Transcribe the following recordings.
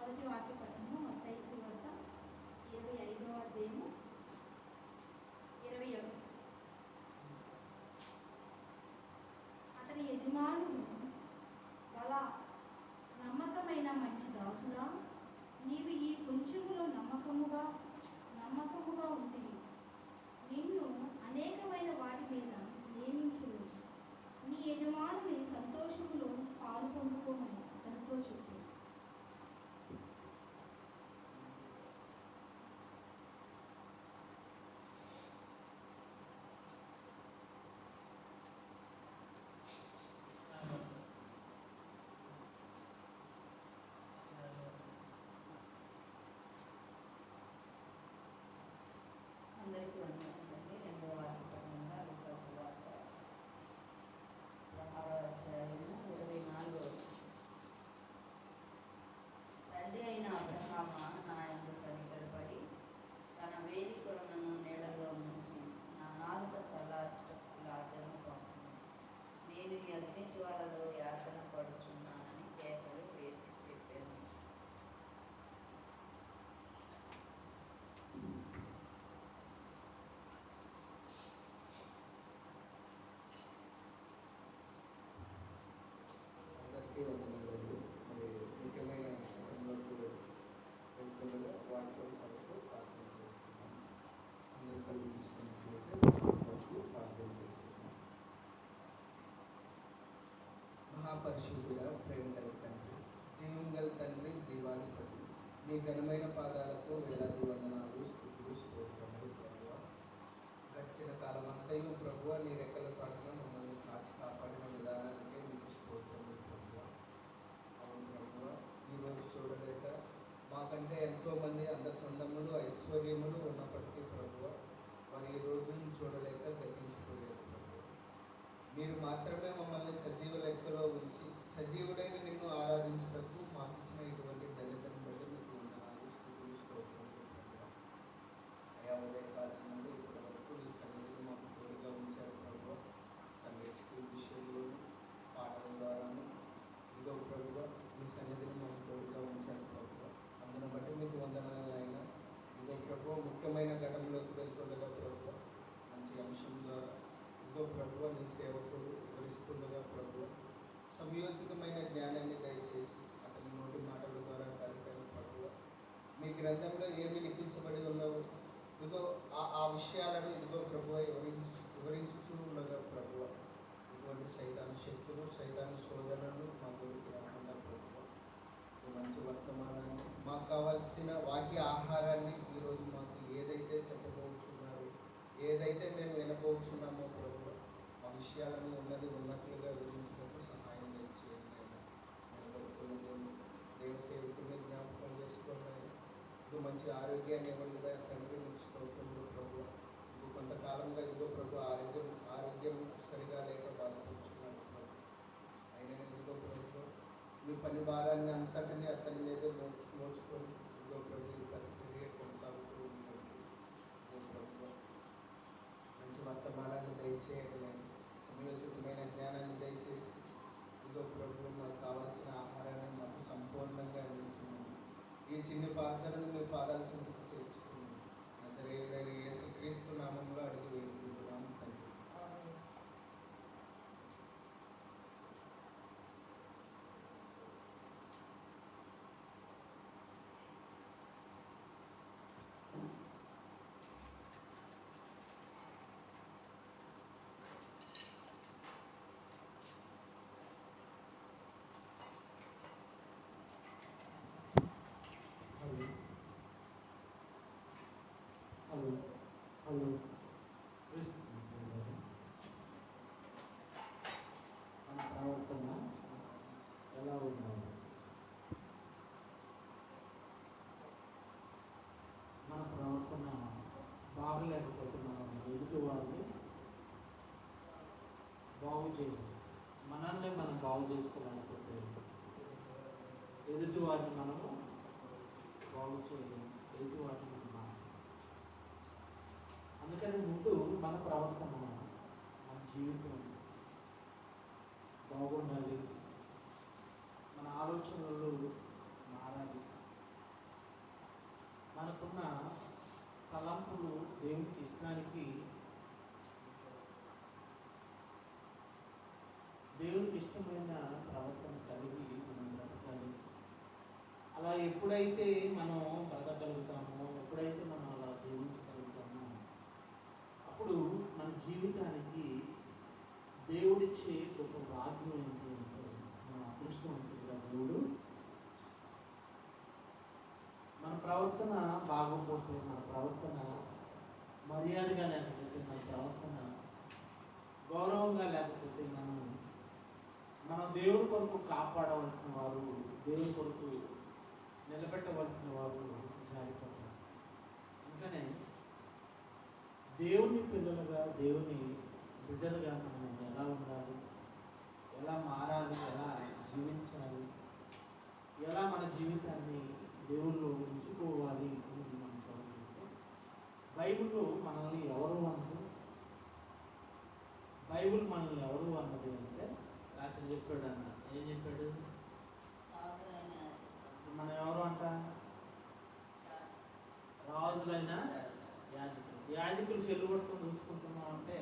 మొదటి వాక్య పఠనము మత్తయి సువార్త 25వ అధ్యాయము 21. అతని యజమానుడు, బలా నమ్మకమైన మంచి దాసుడా, నీవు ఈ కొంచెములో నమ్మకముగా ఉంటివి, నిన్ను అనేకమైన వాటి మీద నియమించును, నీ యజమానుని సంతోషములో పాలు పొందుకోమని అతనితో చెప్పు. అందరికీ వందనాలండి. 2వ వాక్యంగా లూకా సువార్త 16వ అధ్యాయము 24వ వచనం. మహాపరిశుద్ధుడ, ప్రేమ గల తండ్రి, జీవం గల తండ్రి, జీవాధిపతి, నీ ఘనమైన పాదాలకు వేలాది వందనాలు, స్తుతులు, స్తోత్రములు ప్రభువ. గడిచిన కాలం అంతయు ప్రభువ నీ రెక్కల చాటున మమ్మల్ని కాచి కాపాడిన విధానానికే మీకు స్తోత్రములు ప్రభువ. అవును ప్రభువ, ఈరోజు చూడలేక మాకంటే ఎంతోమంది అందచందములు, ఐశ్వర్యములు ఉన్నప్పటికీ ప్రభువ వారు ఈ రోజును చూడలేక గతించిపోయారు ప్రభువ. మీరు మాత్రమే మమ్మల్ని సజీవ లెక్కలో ఉంచి సజీవుడైన నిన్ను ఆరాధించుటకు మాకిచ్చిన ఇటువంటి దళితను బట్టి మీకు వందనాలు, స్తుతులు, స్తోత్రములు ప్రభువ. అయా ఉదయ కాలం నుండి ఇప్పటి వరకు నీ సన్నిధిని మాకు తోడుగా ఉంచారు ప్రభువ. సండే స్కూల్ విషయంలో పాటల ద్వారాను ఇదో ప్రభువ మీ సన్నిధిని మాకు తోడుగా ఉంచారు ప్రభువ. అందును బట్టి మీకు వందనాలు అయినా. ఇదో ప్రభువ ముఖ్యమైన ఘటనలోకి వెళ్తుండగా ప్రభువ మంచి అంశం ద్వారా ఇదో ప్రభువ నీ సేవకుడు వివరిస్తుండగా ప్రభువ సంయోజితమైన జ్ఞానాన్ని దయచేసి అతని నోటి మాటల ద్వారా కార్యక్రమం ప్రభువ మీ గ్రంథంలో ఏమి లిఖించబడి ఉన్నావో ఇదిగో ఆ విషయాలను ఇదిగో ప్రభువ వివరించుచూ ఉండగా ప్రభువ ఇటువంటి సైతాను శక్తులు, సైతాను శోధనలు మా గురికి రాకుండా ప్రభువ ఈ మంచి వర్తమానాన్ని మాకు కావాల్సిన వాక్య ఆహారాన్ని ఈరోజు మాకు ఏదైతే చెప్పబోచున్నారో, ఏదైతే మేము వినబోచున్నామో ప్రభువ ఆ విషయాలను ఉన్నది ఉన్నట్లుగా వివరించుకుంటూ సహాయం చేయండి. నిలబడుతున్న దేవసేవకుని జ్ఞాపకం చేసుకున్నాను. ఇది మంచి ఆరోగ్యాన్ని ఇవ్వండిగా తండ్రి మీకు స్తోత్రములు ప్రభువ. ఇది కొంతకాలంగా ఇదిగో ప్రభు ఆరోగ్యం సరిగా లేక బాధపడుచున్నాను ప్రభు. అయినా ఇదిగో ప్రభు మీ పని భారాన్ని అంతటిని అతని మీద మోచుకొని ఇదిగో ప్రభు ఈ పరిస్థితి కొనసాగుతూ ఉన్నట్టు ఇదిగో ప్రభు మంచి వర్తమానాన్ని దయచేయండి, సమయోచితమైన జ్ఞానాన్ని దయచేసి ఇదిగో ప్రభు మాకు కావాల్సిన ఆహారాన్ని మాకు సంపూర్ణంగా అందించండి. ఈ చిన్న ప్రార్థనను మీ పాదాల చెందుకు చేర్చుకుని నజరేయుడైన యేసుక్రీస్తు నామంలో అడిగి వేడుకుంటున్నాము తండ్రి. హలో హలో మన ప్రవర్తన ఎలా ఉన్నాము? మన ప్రవర్తన బాగలేకపోతే మనం ఎదుటి వారిని బాగు చేయాలి. మనల్ని మనం బాగు చేసుకోవాలనుకుంటే ఎదుటి వారిని మనము బాగు చేయాలి, ఎదుటి వారిని మనం మార్చాలి. అందుకని ముందు మన ప్రవర్తన, మన జీవితం బాగుండాలి, మన ఆలోచనలు మారాలి, మనకున్న తలంపులు దేవునికి ఇష్టానికి దేవునికి ఇష్టమైన ప్రవర్తన కలిగి మనం బ్రతకాలి. అలా ఎప్పుడైతే మనం బ్రతకగలుగుతామో, ఎప్పుడైతే మనం అలా జీవించగలుగుతామో అప్పుడు మన జీవితానికి దేవుడిచ్చే గొప్ప భాగ్యం ఏంటి అంటే మన అదృష్టవంతుడిగా దేవుడు. మన ప్రవర్తన బాగోపోతే, మన ప్రవర్తన మర్యాదగా లేకపోతే, మన ప్రవర్తన గౌరవంగా లేకపోతే మనం దేవుడి కొరకు కాపాడవలసిన వారు, దేవుడి కొరకు నిలబెట్టవలసిన వారు జారిపోతారు. అందుకనే దేవుని పిల్లలుగా, దేవుని బిడ్డలుగా మనం ఎలా ఉండాలి, ఎలా మారాలి, ఎలా జీవించాలి, ఎలా మన జీవితాన్ని దేవుళ్ళు ఉంచుకోవాలి అని మనం చూడాలంటే బైబిల్లో మనల్ని ఎవరు అన్నది, బైబిల్ మనల్ని ఎవరు అన్నది అంటే రాత్రి చెప్పాడు అన్న. ఏం చెప్పాడు? మనం ఎవరు అంట? రాజులైన యాజకులు. యాజకులు చెల్లు పట్టుకొని చూసుకుంటున్నాం అంటే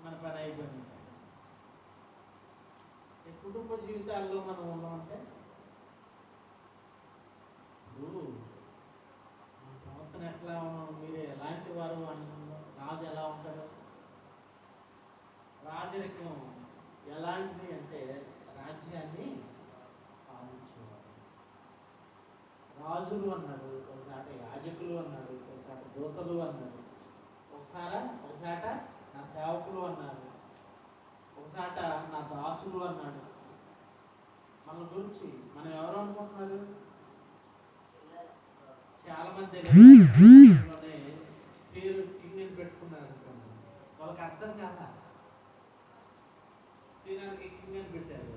మన పని అయిపోయింది. కుటుంబ జీవితాల్లో మనం ఉన్నామంటే ఇప్పుడు మన ప్రవర్తన ఎట్లా మీరు ఎలాంటి వారు అంటున్నారు? రాజు ఎలా ఉంటారు? రాజరికం ఎలాంటిది అంటే రాజ్య రాజ్యాన్ని పాలించేవాడు. రాజులు అన్నాడు, ఒకసారి యాజకులు అన్నాడు, ఒకసారి దూతలు అన్నాడు, ఒకసాట నా సేవకులు అన్నారు, ఒకసాట నా దాసులు అన్నాడు. మన గురించి మనం ఎవరు అనుకుంటున్నారు? చాలా మంది పేరు కింగ్ అని పెట్టుకున్నారు అనుకోండి, వాళ్ళకి అర్థం కాదా? శ్రీరానికి కింగ్ అని పెట్టారు.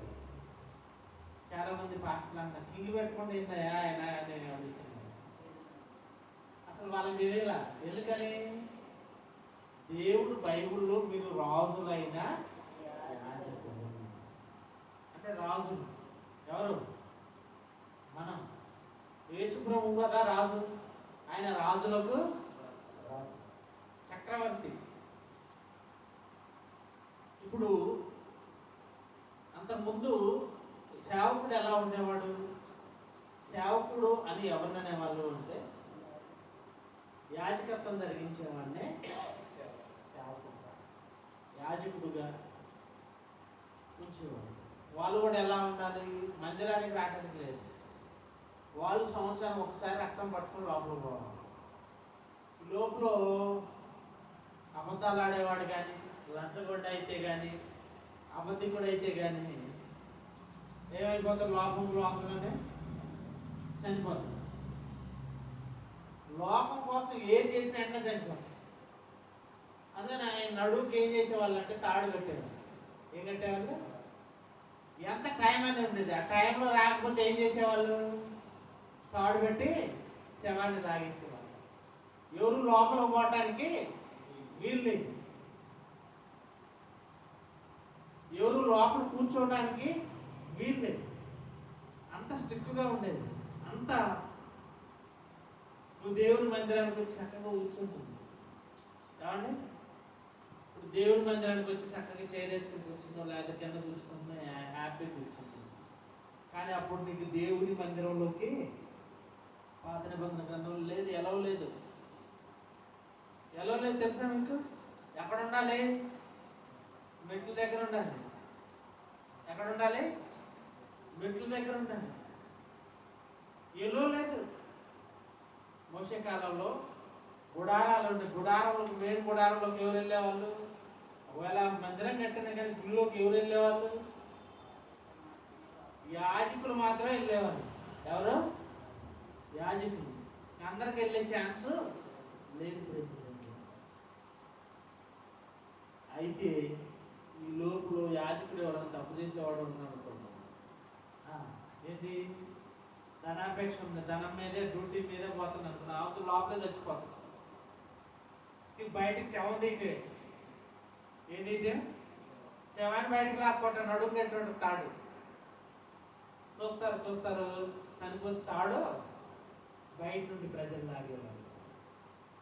చాలా మంది పాస్టర్లు అంటారు కింగ్ పెట్టుకుంటే ఏంటయ్యా ఆయన నేను అడుగుతున్నాను. అసలు వాళ్ళకి తెలియలా. ఎందుకని? దేవుడు బైబిల్లో మీరు రాజులైన యాజకులు అంటే రాజులు ఎవరు? మనం. యేసు ప్రభువు కదా రాజు, ఆయన రాజులకు రాజు, చక్రవర్తి. ఇప్పుడు అంతకుముందు సేవకుడు ఎలా ఉండేవాడు? సేవకుడు అని ఎవరిననే వాళ్ళు అంటే యాజకత్వం జరిగించేవాడినే సేవకుడుగా, యాజకుడుగా ఉంచేవాడు. వాళ్ళు కూడా ఎలా ఉండాలి? మందిరానికి రావడానికి లేదు. వాళ్ళు సంవత్సరం ఒకసారి రక్తం పట్టుకుని లోపల పోవాలి. లోపల అబద్ధాలు ఆడేవాడు కానీ, లంచగొండ అయితే కానీ, అబద్ధికుడు అయితే కానీ ఏమైపోతారు? లోపంలోనే చనిపోతారు. లోపం కోసం ఏది చేసినా వెంటనే చనిపోతారు. అందుకని ఆయన నడువుకి ఏం చేసేవాళ్ళు అంటే తాడు కట్టేవాళ్ళు. ఏం కట్టేవాళ్ళు? ఎంత టైం అనేది ఉండేది. ఆ టైంలో రాకపోతే ఏం చేసేవాళ్ళు? తాడు కట్టి శవాన్ని లాగేసేవాళ్ళు. ఎవరు లోపల పోవటానికి వీలు లేదు, ఎవరు లోపల కూర్చోవడానికి వీలు లేదు. అంత స్ట్రిక్ట్గా ఉండేది. అంత నువ్వు దేవుని మందిరానికి వచ్చి చక్కగా కూర్చుంటుంది కావండి. ఇప్పుడు దేవుని మందిరానికి వచ్చి చక్కగా చేరేసుకుని కూర్చున్నావు, లేదా కింద కూర్చుకుంటున్నా హ్యాపీ కూర్చుంటుంది. కానీ అప్పుడు నీకు దేవుని మందిరంలోకి పాత నిబంధన గ్రంథంలో లేదు, ఎలా లేదు తెలుసా మీకు? ఎక్కడ ఉండాలి? మెట్ల దగ్గర ఉండాలి. ఎక్కడ ఉండాలి? మెట్ల దగ్గర ఉండాలి. ఎలో లేదు. మోషే కాలంలో గుడారాలు ఉండే, గుడారంలోకి మెయిన్ గుడారంలోకి ఎవరు వెళ్ళేవాళ్ళు? ఒకవేళ మందిరం కట్టినా కానీ గుళ్ళోకి ఎవరు వెళ్ళేవాళ్ళు? యాజకులు మాత్రమే వెళ్ళేవాళ్ళు. ఎవరు? యాజకులు. అందరికి వెళ్ళే ఛాన్స్ లేదు. అయితే ఈ లోపల యాజకుడు ఎవరైనా తప్పు చేసేవాడు ఉన్నాడు అనుకున్నాను. ఏంటి? ధనాపేక్ష ఉంది, ధనం మీదే డ్యూటీ మీదే పోతున్నాను, అవతల లోపలే చచ్చిపోతాను. బయటికి శవం దిగే ఏంటి? శవాన్ని బయటకు లాక్కోవటం, నడుము కట్టాడు తాడు. చూస్తారు చనిపోతే తాడు బయట నుండి ప్రజలు లాగేవాడు.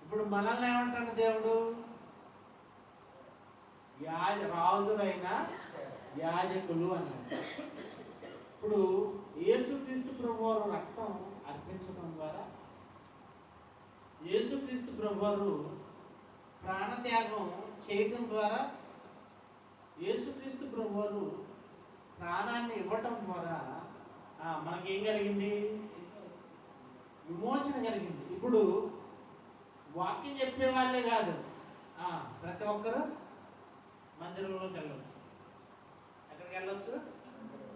ఇప్పుడు మనల్ని ఏమంటాడు దేవుడు? రాజులైన యాజకులు అన్నాడు. ఇప్పుడు యేసుక్రీస్తు ప్రభువారు రక్తం అర్పించడం ద్వారా, యేసుక్రీస్తు ప్రభువారు ప్రాణత్యాగం చేయటం ద్వారా, యేసుక్రీస్తు ప్రభువారు ప్రాణాన్ని ఇవ్వటం ద్వారా మనకేం కలిగింది? విమోచన కలిగింది. ఇప్పుడు వాక్యం చెప్పే వాళ్ళే కాదు, ప్రతి ఒక్కరు మందిరంలోకి వెళ్ళవచ్చు. ఎక్కడికి వెళ్ళొచ్చు?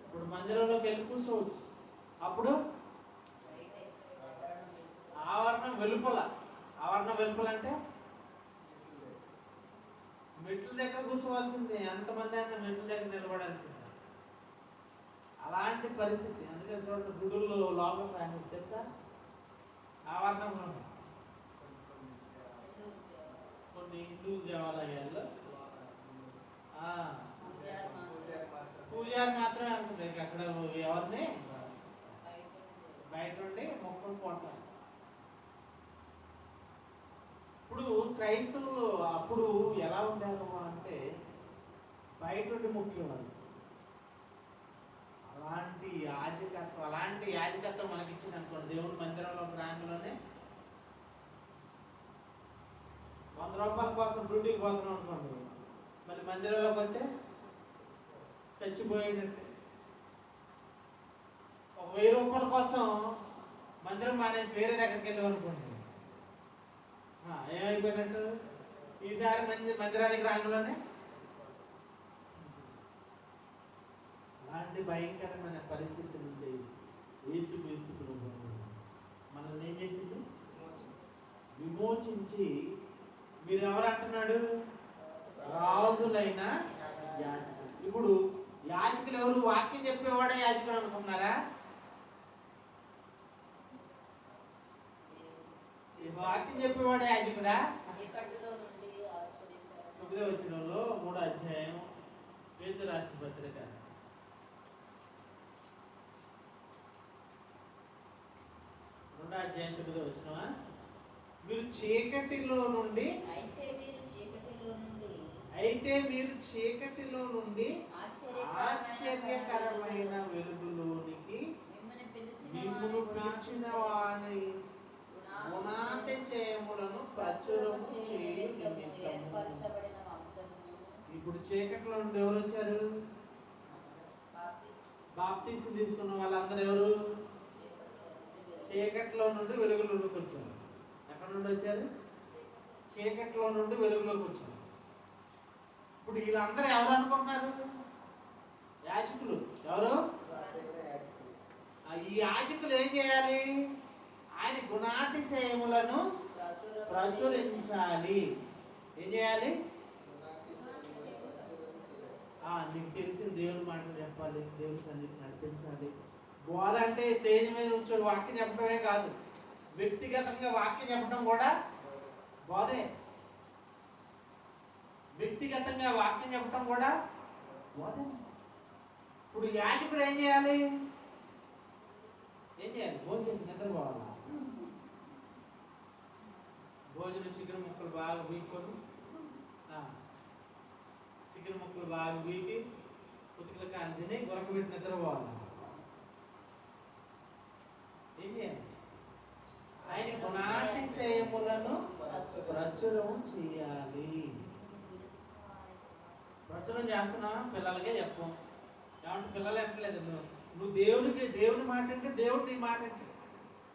ఇప్పుడు మందిరంలోకి వెళ్ళి కూర్చోవచ్చు. అప్పుడు ఆవరణం వెలుపల అంటే మెట్ల దగ్గర కూర్చోవాల్సిందే. ఎంతమంది అయినా మెట్ల దగ్గర నిలబడాల్సిందే. అలాంటి పరిస్థితి. అందుకని చూడండి, గుడుల్లో లోపల రాని తెలుసా? ఆవరణంలో కొన్ని హిందూ దేవాలయాల్లో పూజారి మాత్రమే అనుకుంటారు. అక్కడ ఎవరిని బయట నుండి మొక్కలు పోతారు. ఇప్పుడు క్రైస్తవులు అప్పుడు ఎలా ఉండేవారు అంటే బయట నుండి ముఖ్యవాళ్ళు. అలాంటి యాజకత్వం మనకిచ్చింది అనుకోండి. దేవుని మందిరంలో ప్రాంగంలోనే 100 రూపాయల కోసం డ్యూటీకి పోతున్నాం అనుకోండి, మళ్ళీ మందిరంలోకి వస్తే చచ్చిపోయేటట్టే. ఒక 1000 రూపాయల కోసం మందిరం మానేసి వేరే దగ్గరికి వెళ్ళాం అనుకోండి, ఏమైపోయినట్టు? ఈసారి మందిరానికి రాగానే అలాంటి భయంకరమైన పరిస్థితులు ఉండేవి. యేసుక్రీస్తు ప్రభువు మనల్ని ఏం చేసింది? విమోచించి, మీరు ఎవరు అంటున్నాడు? రాజులైన యాజకులు. ఇప్పుడు యాజకులు ఎవరు? వాక్యం చెప్పేవాడే యాజకుడు అనుకుంటున్నారా? వాక్యం చెప్పేవాడే యాజకుడా? 9వ వచనంలో 3వ అధ్యాయం పేతురు రాసిన పత్రిక 2వ అధ్యాయం 9వ వచనమా? మీరు చీకటిలో నుండి ఆశ్చర్యకరమైన వెలుగులోనికి మిమ్మును పిలిచిన వాని గుణాతిశయములను ప్రచురం చేయు నిమిత్తము. ఇప్పుడు చీకటిలో నుండి ఎవరు వచ్చారు? బాప్తిసం తీసుకున్న వాళ్ళందరూ ఎవరు? చీకటిలో నుండి వెలుగులోకి వచ్చారు. ఎక్కడ నుండి వచ్చారు? చీకటిలో నుండి వెలుగులోకి వచ్చారు. ఇప్పుడు వీళ్ళందరూ ఎవరు అనుకుంటున్నారు? యాజకులు. ఎవరు? ఈ యాజకులు ఏం చేయాలి? ఆయన గుణాతిశయములను ప్రచురించాలి. ఏం చేయాలి? నీకు తెలిసిన దేవుని మాటలు చెప్పాలి, దేవుని సన్నిధికి నడిపించాలి. బోధ అంటే స్టేజ్ మీద నుంచొని వాక్యం చెప్పడమే కాదు, వ్యక్తిగతంగా వాక్యం చెప్పడం కూడా బోధే. వ్యక్తిగతంగా వాక్యం చెప్పడం కూడా బోధే. ఇప్పుడు యాజకుడు ఏం చేయాలి? భోజనం చేసి నిద్రపోవాలా? భోజనం చికెన్ ముక్కలు బాగా వీక్కొని, చికెన్ ముక్కలు బాగా వీకి ఉతికల కాని తిని గొరకబెట్టి నిద్రపోవాలి. ఏం చేయాలి? ఆయన గుణాతిశయములను ప్రచురం చేయాలి. ప్రచురం చేస్తున్నావా? పిల్లలకే చెప్పం. ఏమంటే పిల్లలు ఎంటలేదు. నువ్వు దేవుని మాట అంటే దేవుడు నీ మాట అంటే.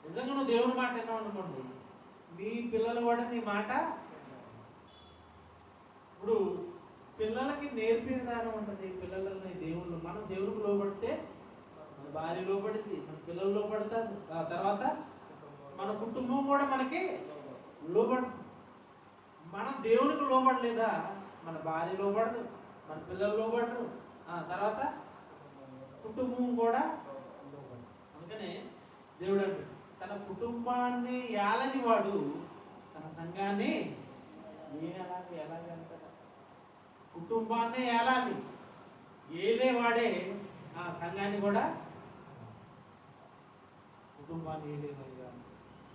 నిజంగా నువ్వు దేవుని మాట విన్నావు అనుకోండి, మీ పిల్లలు కూడా నీ మాట. ఇప్పుడు పిల్లలకి నేర్పే విధానం ఉంటుంది. పిల్లలని దేవుళ్ళు, మనం దేవునికి లోబడితే మన భార్య లోబడింది, మన పిల్లలు లోబడతారు, ఆ తర్వాత మన కుటుంబం కూడా మనకి లోబడుతుంది. మనం దేవునికి లోబడలేదా, మన భార్య లోబడదు, మన పిల్లలు లోబడరు, తర్వాత కుటుంబం కూడా లోబడదు. అందుకనే దేవుడు అంటే తన కుటుంబాన్ని ఏలని వాడు తన సంఘాన్ని ఎలాగంటాడు? కుటుంబాన్ని ఏలాలి, ఏలేవాడే ఆ సంఘాన్ని కూడా. కుటుంబాన్ని ఏలేవాడుగా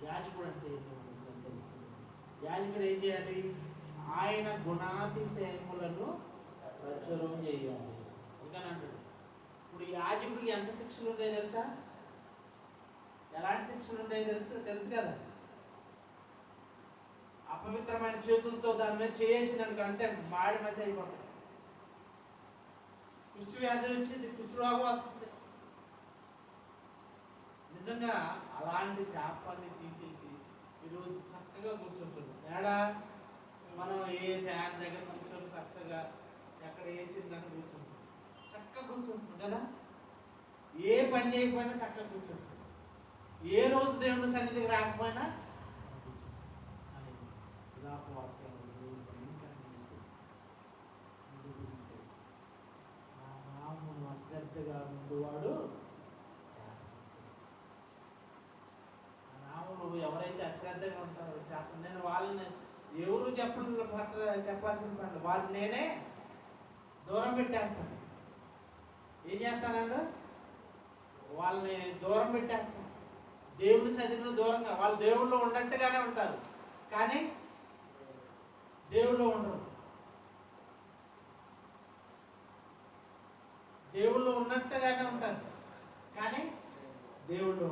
యాజకుడు అంటే తెలుసుకుంటాం. యాజకుడు ఏం చేయాలి? ఆయన గుణాతిశయములను ప్రచురం చేయాలి. అందుకని అంటాడు. ఇప్పుడు యాజకుడికి ఎంత శిక్షలు ఉంటాయో తెలుసా? ఎలాంటి శిక్షలు ఉంటాయో తెలుసు కదా. అపవిత్రమైన చేతులతో దాని మీద చేసినాను అంటే మాడి మసి అయిపోతుంది. కుష్టు వ్యాధి వచ్చింది, కుష్టు రోగం వస్తుంది. నిజంగా అలాంటి శాపాన్ని తీసేసి ఈరోజు చక్కగా కూర్చుంటుంది. ఏడా మనం ఏ ఫ్యాన్ దగ్గర కూర్చొని చక్కగా ఎక్కడ వేసిందని కూర్చుంటాం, చక్కగా కూర్చుంటుంది కదా. ఏ పని చేయకపోయినా చక్కగా కూర్చుంటుంది. ఏ రోజు దేవుని సన్నిధికి రాకపోయినా అశ్రద్ధగా ముందువాడు నాములు ఎవరైతే అశ్రద్ధగా ఉంటారో శాపం. నేను వాళ్ళని ఎవరు చెప్పాల్సిన పనులు వారిని నేనే దూరం పెట్టేస్తాను. ఏం చేస్తానండి? వాళ్ళని దూరం పెట్టేస్తాను. దేవుని సన్నిధిలో దూరంగా, వాళ్ళు దేవుళ్ళు ఉన్నట్టుగానే ఉంటారు కానీ దేవుళ్ళు ఉండరు. దేవుళ్ళు ఉన్నట్టుగానే ఉంటారు కానీ దేవుళ్ళు.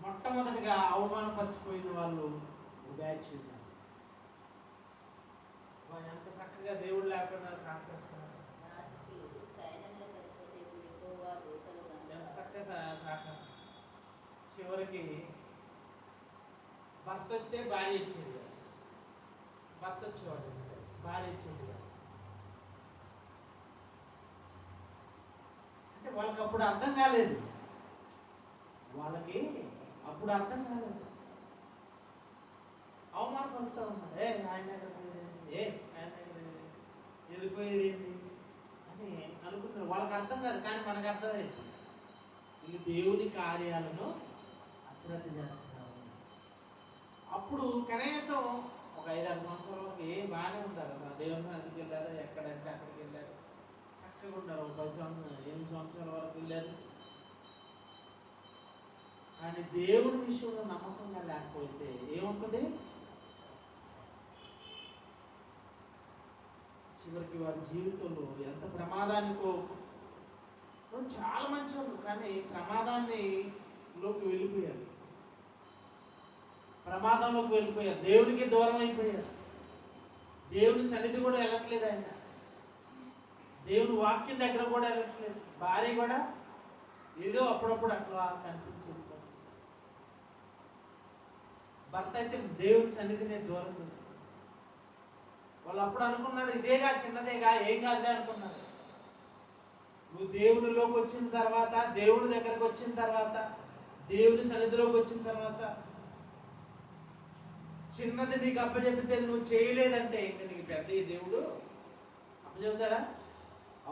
మొట్టమొదటిగా అవమానపరిచిపోయిన వాళ్ళు బ్యాచ్ ఉన్నారు. ఎంత చక్కగా దేవుడు లేకుండా సహకరిస్తున్నారు, ఎంత చక్కగా చివరికి భర్త వస్తే భార్య ఇచ్చేది కాదు. భర్త వచ్చేవాడు భార్య ఇచ్చేది కాదు. అంటే వాళ్ళకి అప్పుడు అర్థం కాలేదు. వాళ్ళకి అప్పుడు అర్థం కాలేదు. అవమానపరుస్తూ ఉన్నారు. ఆయన వెళ్ళిపోయేది ఏంటి అని అనుకుంటున్నారు. వాళ్ళకి అర్థం కాదు, కానీ మనకు అర్థమైంది. వీళ్ళు దేవుని కార్యాలను అశ్రద్ధ చేస్తున్నారు. అప్పుడు కనీసం ఒక 5-6 సంవత్సరాల వరకు బాగానే ఉంటారు. అసలు దేవుని సన్నిధికి వెళ్ళారు, ఎక్కడంటే అక్కడికి వెళ్ళారు, చక్కగా ఉంటారు. ఒక 8 సంవత్సరాల వరకు వెళ్ళారు. కానీ దేవుని విషయంలో నమ్మకంగా లేకపోతే ఏమొస్తుంది? చివరికి వారి జీవితంలో ఎంత ప్రమాదానికో. చాలా మంచోళ్ళు, కానీ ప్రమాదాన్ని లోకి వెళ్ళిపోయారు. ప్రమాదంలోకి వెళ్ళిపోయారు. దేవునికి దూరం అయిపోయారు. దేవుని సన్నిధి కూడా వెళ్ళట్లేదు. ఆయన దేవుని వాక్యం దగ్గర కూడా వెళ్ళట్లేదు. భార్య కూడా ఏదో అప్పుడప్పుడు అట్లా కనిపించేది. భర్త అయితే దేవుని సన్నిధిని దూరం చేస్తారు. వాళ్ళు అప్పుడు అనుకున్నాడు, ఇదేగా చిన్నదేగా, ఏం కాదులే అనుకున్నారు. నువ్వు దేవునిలోకి వచ్చిన తర్వాత, దేవుని దగ్గరకు వచ్చిన తర్వాత, దేవుని సన్నిధిలోకి వచ్చిన తర్వాత చిన్నది నీకు అప్పచెప్పితే నువ్వు చేయలేదంటే ఇంకా నీకు పెద్ద దేవుడు అప్పచెప్తాడా?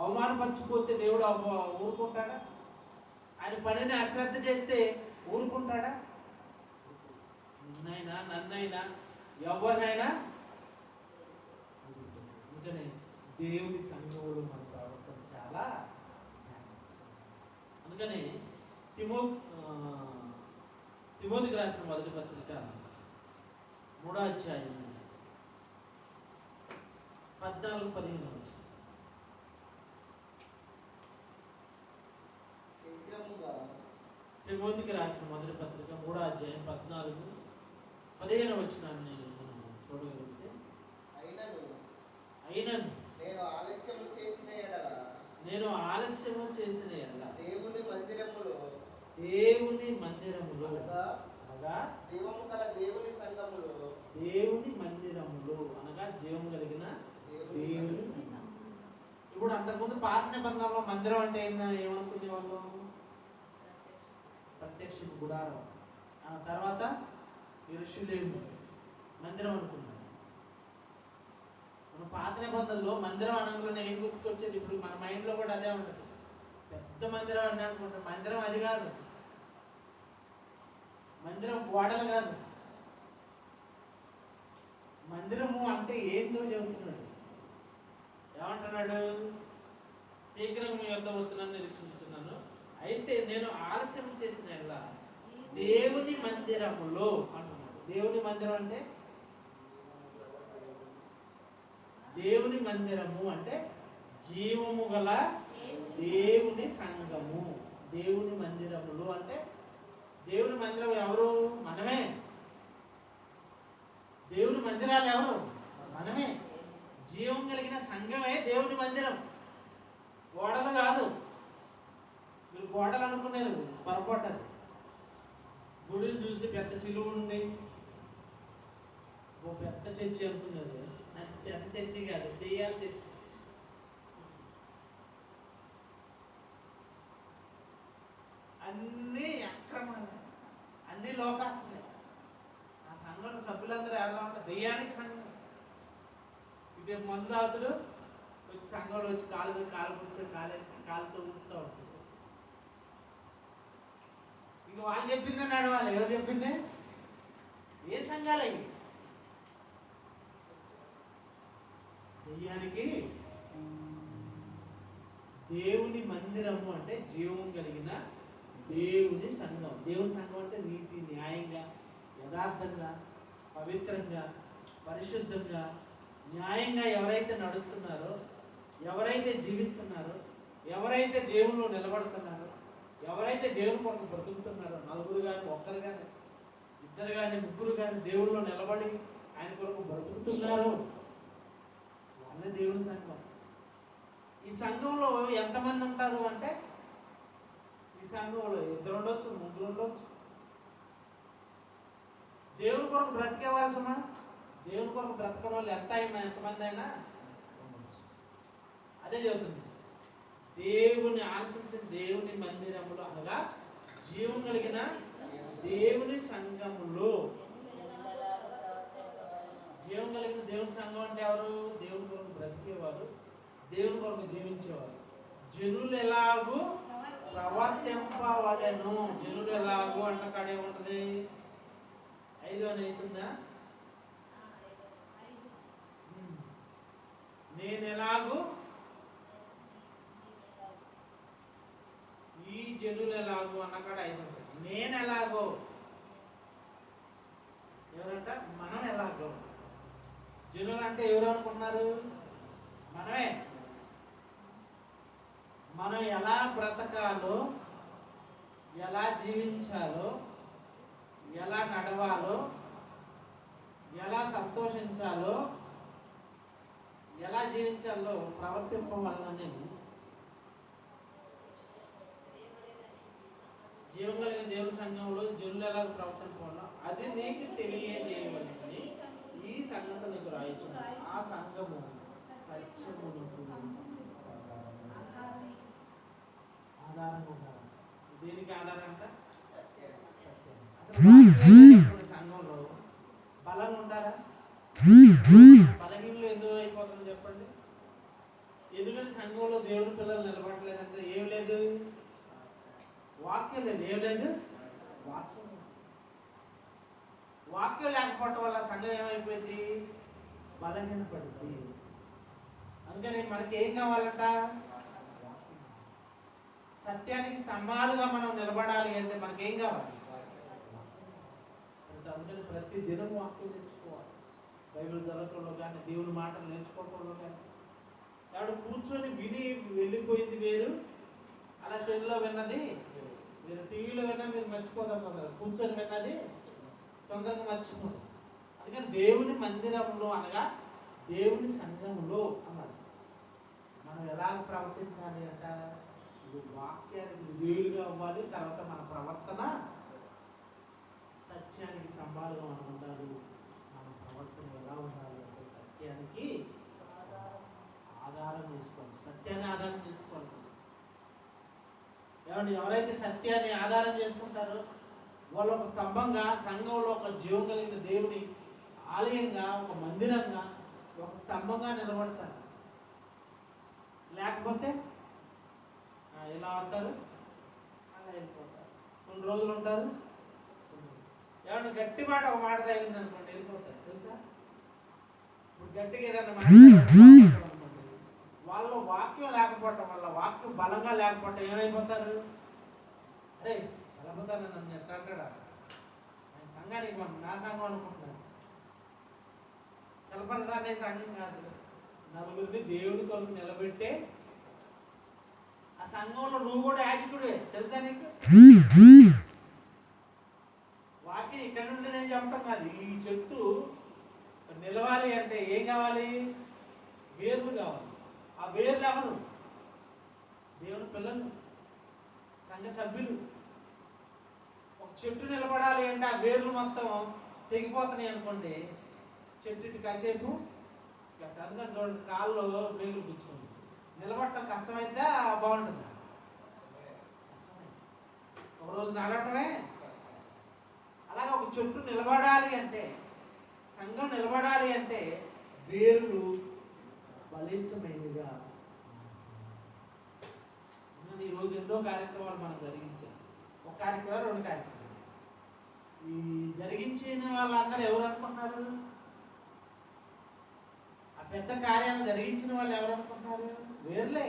అవమానపరచిపోతే దేవుడు ఊరుకుంటాడా? ఆయన పనిని అశ్రద్ధ చేస్తే ఊరుకుంటాడా? నిన్నైనా నన్నైనా ఎవరినైనా. అందుకనే దేవుని సంఘములు మన ప్రవర్తన చాలా. అందుకని తిమోతికి రాసిన మొదటి పత్రిక 3వ అధ్యాయం 14-15 తిమోతికి రాసిన మొదటి పత్రిక 3వ అధ్యాయం 14-15 వచనాన్ని చూడగలిగితే, అయినను నేను ఆలస్యం చేసిన ఎడల దేవుని మందిరములో అనగా జీవము గల దేవుని సంఘములో, దేవుని మందిరములో అనగా జీవము కలిగిన దేవుని సంఘం. ఇప్పుడు అంతకుముందు పాత నిబంధనలో మందిరం అంటే ఏమనుకునే వాళ్ళు? ప్రత్యక్ష గుడారం. ఆ తర్వాత యెరూషలేము మందిరం అనుకున్నారు. మన పాత నిబంధనలో మందిరం అనగానే ఏం గుర్తుకొచ్చేది? ఇప్పుడు మన మైండ్లో కూడా అదే ఉంటుంది. పెద్ద మందిరం అని అనుకుంటాం. మందిరం అది కాదు. మందిరం గోడలు కాదు. మందిరము అంటే ఏందో చెబుతున్నాడు. ఏమంటున్నాడు? శీఘ్రం మీ వద్ద వస్తున్నాను, నిరీక్షించున్నాను. అయితే నేను ఆలస్యం చేసిన ఎలా దేవుని మందిరములో అంటున్నాడు. దేవుని మందిరం అంటే, దేవుని మందిరము అంటే జీవము గల దేవుని సంఘము. దేవుని మందిరములు అంటే, దేవుని మందిరం ఎవరు? మనమే. దేవుని మందిరాలు ఎవరు? మనమే. జీవం కలిగిన సంఘమే దేవుని మందిరం, గోడలు కాదు. మీరు గోడలు అనుకున్నారు, పొరపాటది. గుడిని చూసి పెద్ద సిలువ ఉండి ఓ పెద్ద చర్చి అనుకున్నారు. అది పెద్ద చర్చి కాదు, దెయ్యాల చర్చి. అన్నీ అక్రమాలు, అన్ని లోకాసులే. ఆ సంఘంలో సభ్యులందరూ ఎలా ఉంటారు? దెయ్యానికి సంఘం. ఇటు మందు తాగుతుడు వచ్చి సంఘంలో వచ్చి కాలు పుస్తే కాలుతో ఊపుతూ ఉంటుంది. ఇంక వాళ్ళు చెప్పిందని నడవాలి. ఎవరు చెప్పింది? ఏ సంఘాలు అవి? దెయ్యానికి దేవుని మందిరము అంటే జీవం కలిగిన దేవుని సంఘం. దేవుని సంఘం అంటే నీతి, న్యాయంగా, యథార్థంగా, పవిత్రంగా, పరిశుద్ధంగా, న్యాయంగా ఎవరైతే నడుస్తున్నారో, ఎవరైతే జీవిస్తున్నారో, ఎవరైతే దేవునిలో నిలబడుతున్నారో, ఎవరైతే దేవుని కొరకు బ్రతుకుతున్నారో, నలుగురు కానీ, ఒక్కరు కానీ, ఇద్దరు కానీ, ముగ్గురు కానీ దేవునిలో నిలబడి ఆయన కొరకు బ్రతుకుతున్నారో వాళ్ళే దేవుని సంఘం. ఈ సంఘంలో ఎంతమంది ఉంటారు అంటే, ఈ సంఘంలో 2 ఉండొచ్చు, 3 ఉండొచ్చు, దేవుని కొరకు బ్రతికే వాళ్ళమా? దేవుని కొరకు బ్రతకడం వాళ్ళు ఎంతమంది అయినా ఉండొచ్చు. అదే చెబుతుంది, దేవుని ఆలసించిన దేవుని మందిరములో అనగా జీవం కలిగిన దేవుని సంఘములో. జీవం కలిగిన దేవుని సంఘం అంటే ఎవరు? దేవుని కొరకు బ్రతికేవారు, దేవుని కొరకు జీవించేవారు. జనులు ఎలాగూ ప్రవర్తింపవలెను. జనులు ఎలాగూ అంట కాడే ఉంటది 5 అనేసిందా? నేను ఎలాగూ ఈ జనులు ఎలాగో అన్నకాడ 5 ఉంటుంది. నేను ఎలాగో ఎవరంట? మనం ఎలాగో. జనులు అంటే ఎవరు అనుకున్నారు? మనమే. మనం ఎలా బ్రతకాలో, ఎలా జీవించాలో, ఎలా నడవాలో, ఎలా సంతోషించాలో, ఎలా జీవించాలో ప్రవర్తింపవలనని జీవం కలిగిన దేవుని సంఘంలో జనులు ఎలా ప్రవర్తించాలో అది నీకు తెలియజేయవలెనని ఈ సంగతులకు రాయించున్నాను. ఆ సంఘము సత్యమునకు ఆధారంగా ఉండాలి. దేనికి ఆధారం అంట? అసలు సంఘంలో బలంగా ఉంటారా? బలహీనలు ఎందుకు అయిపోతుంది చెప్పండి? ఎందుకంటే సంఘంలో దేవుని పిల్లలు నిలబడలేదంటే ఏం లేదు, వాక్యం లేదు. ఏం లేదు? వాక్యం లేకపోవటం వల్ల సంఘం ఏమైపోయింది? బలహీనపడింది. అందుకని మనకి ఏం కావాలంట? సత్యానికి స్తంభాలుగా మనం నిలబడాలి అంటే మనకేం కావాలి? అందుకని ప్రతి దినం వాక్యం నేర్చుకోవాలి. బైబిల్ చదవటంలో కానీ, దేవుని మాటలు నేర్చుకోవటంలో కానీ. ఎవడు కూర్చొని విని వెళ్ళిపోయింది వేరు, అలా సెల్లో విన్నది మీరు టీవీలో విన్నా మీరు మర్చిపోతాం కదా. కూర్చొని విన్నది తొందరగా మర్చిపోతాం. అందుకని దేవుని మందిరంలో అనగా దేవుని సంఘంలో అన్నది మనం ఎలా ప్రవర్తించాలి అంట? వాక్యానికి వేలుగా అవ్వాలి. తర్వాత మన ప్రవర్తన సత్యానికి స్తంభాలుగా మనం ఉండాలి. మన ప్రవర్తన ఎలా ఉండాలి అంటే సత్యానికి ఆధారం చేసుకోవాలి. సత్యాన్ని ఆధారం చేసుకోవాలి. ఎవరైతే సత్యాన్ని ఆధారం చేసుకుంటారో వాళ్ళు ఒక స్తంభంగా, సంఘంలో ఒక జీవం కలిగిన దేవుని ఆలయంగా, ఒక మందిరంగా, ఒక స్తంభంగా నిలబడతారు. లేకపోతే ఎలా ఉంటారు? అలా వెళ్ళిపోతారు. కొన్ని రోజులు ఉంటారు. ఏమన్నా గట్టి మాట ఒక మాట తగిలింది అనుకోండి వెళ్ళిపోతారు. తెలుసా? ఇప్పుడు గట్టిగా ఏదన్నా మాట వాళ్ళ వాక్యం లేకపోవటం వల్ల, వాక్యం బలంగా లేకపోవటం ఏమైపోతారు? అరే చల్లపోతాను నన్ను ఎట్లా అంటాడా? ఆయన సంఘానికి నా సంఘం అనుకుంటున్నాను. చల్లపడదానే సంఘం కాదు. నలుగురిని దేవుని కొరకు నిలబెట్టే ఆ సంఘంలో నువ్వు కూడా యాజకుడే. తెలుసా నీకు? వాక్యం ఇక్కడ నుండి నేను చెప్పటం కాదు. ఈ చెట్టు నిలవాలి అంటే ఏం కావాలి? వేర్లు కావాలి. ఆ వేర్లు ఎవరు? దేవుని పిల్లలు, సంఘ సభ్యులు. ఒక చెట్టు నిలబడాలి అంటే ఆ వేర్లు మొత్తం తెగిపోతున్నాయి అనుకోండి, చెట్టుకి కాసేపు అందుకని చూడండి, కాళ్ళు వేగులు పుచ్చుకోండి. నిలబడటం కష్టమైతే బాగుంటుంది. ఒక రోజు నడవటమే. అలాగే ఒక చెట్టు నిలబడాలి అంటే, సంఘం నిలబడాలి అంటే వేర్లు బలిష్టమైనదిగా. ఈరోజు ఎన్నో కార్యక్రమాలు మనం జరిగించాం. ఒక కార్యక్రమం, 2 కార్యక్రమాలు. ఈ జరిగించిన వాళ్ళందరూ ఎవరు అనుకుంటున్నారు? ఆ పెద్ద కార్యాలు జరిగించిన వాళ్ళు ఎవరు అనుకుంటున్నారు? వేర్లే.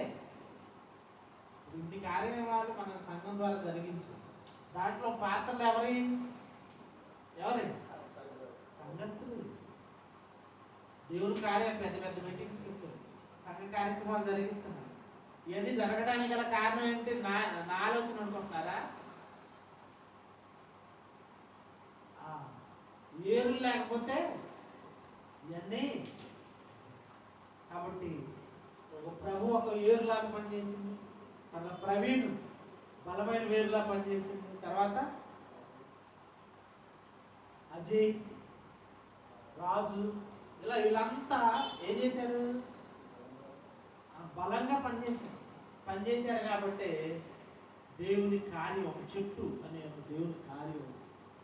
ఇన్ని కార్యక్రమాలు మన సంఘం ద్వారా జరిగించాం. దాంట్లో పాత్రలు ఎవరి? సంఘస్థులు. దేవుని కార్యాలు పెద్ద పెద్ద మీటింగ్స్ పెట్టారు, సంఘ కార్యక్రమాలు జరిగిస్తున్నారు. ఇవన్నీ జరగడానికి గల కారణం ఏంటి? నా ఆలోచన అనుకుంటున్నారా? ఏరు లేకపోతే ఇవన్నీ. కాబట్టి ఒక ప్రభు ఒక ఏరులాగా పనిచేసింది, తర్వాత ప్రవీణ్ బలమైన వేరులా పనిచేసింది, తర్వాత ఆ అజయ్, రాజు, ఇలా వీళ్ళంతా ఏం చేశారు? బలంగా పనిచేశారు కాబట్టి దేవుని కార్యం, ఒక చెట్టు అనే ఒక దేవుని కార్యం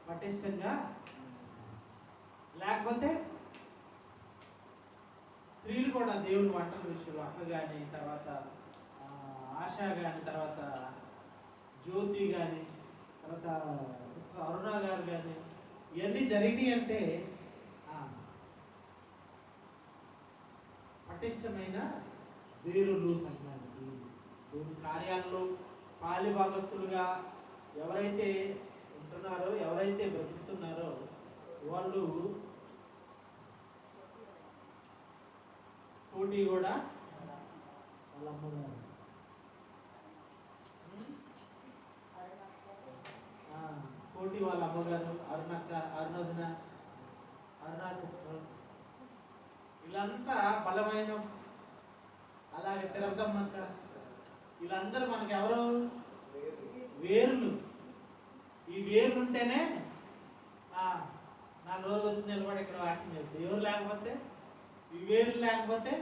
పటిష్టంగా. లేకపోతే స్త్రీలు కూడా దేవుని వంటల విషయంలో, అక్క కానీ, తర్వాత ఆశ కానీ, తర్వాత జ్యోతి కానీ, తర్వాత సిస్టర్ అరుణ గారు కానీ, ఇవన్నీ జరిగినాయి అంటే పటిష్టమైన వేరులు సంఘానికి, దేవుని కార్యాల్లో పాలి భాగస్తులుగా ఎవరైతే ఉంటున్నారో, ఎవరైతే బ్రతుకుతున్నారో వాళ్ళు పోటీ కూడా వాళ్ళ అమ్మగారు, పోటీ వాళ్ళ అమ్మగారు, అరుణక్క, అరుణోదన, అరుణా సిస్టర్, వీళ్ళంతా బలమైన, అలాగే తిరగమ్మక్క, వీళ్ళందరూ మనకి ఎవరు? వేర్లు. ఈ వేర్లు ఉంటేనే నా రోజులు వచ్చి నిలబడి ఇక్కడ వాటిని చెప్తాయి. ఎవరు లేకపోతే, ఈ వేర్లు లేకపోతే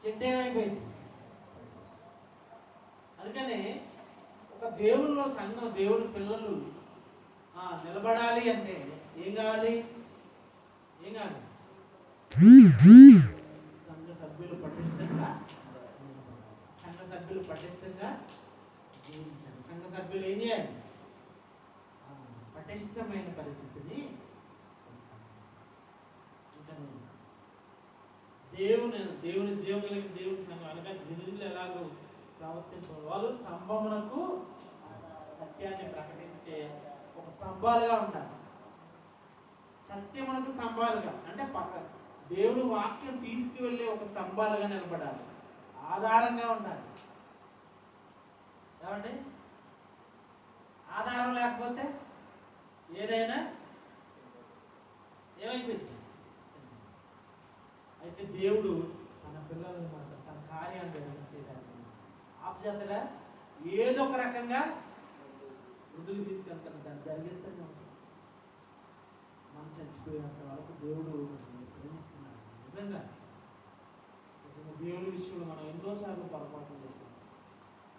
చెట్టు ఏమైపోయింది. అందుకని ఒక దేవుల్లో సంఘం, దేవుని పిల్లలు నిలబడాలి అంటే ఏం కావాలి? ఏం కావాలి? సంఘ సభ్యులు పటిష్టంగా జీవించాలి. సంఘ సభ్యులు ఏం చేయాలి? పటిష్టమైన పరిస్థితిని దేవుని జీవం కలిగిన దేవుని సంఘం అనగా జనులు ఎలాగో ప్రవర్తించారు. వాళ్ళు స్తంభమునకు సత్యాన్ని ప్రకటించే ఒక స్తంభాలుగా ఉండాలి. సత్యమునకు స్తంభాలుగా అంటే దేవుని వాక్యం తీసుకువెళ్ళే ఒక స్తంభాలుగా నిలబడాలి, ఆధారంగా ఉండాలి. ఏమండి? ఆధారం లేకపోతే ఏదైనా ఏమైపోయింది. అయితే దేవుడు తన పిల్లల్ని మాత్రం తన కార్యాన్ని నిర్వహించేదాన్ని ఆప్జాతగా ఏదో ఒక రకంగా ముందుకు తీసుకెళ్తాను, దాన్ని జరిగిస్తూనే ఉంటాం. మనం చచ్చిపోయేంత వరకు దేవుడు ప్రేమిస్తున్నాడు. నిజంగా దేవుడి విషయంలో మనం ఎన్నోసార్లు పొరపాటు చేస్తాం.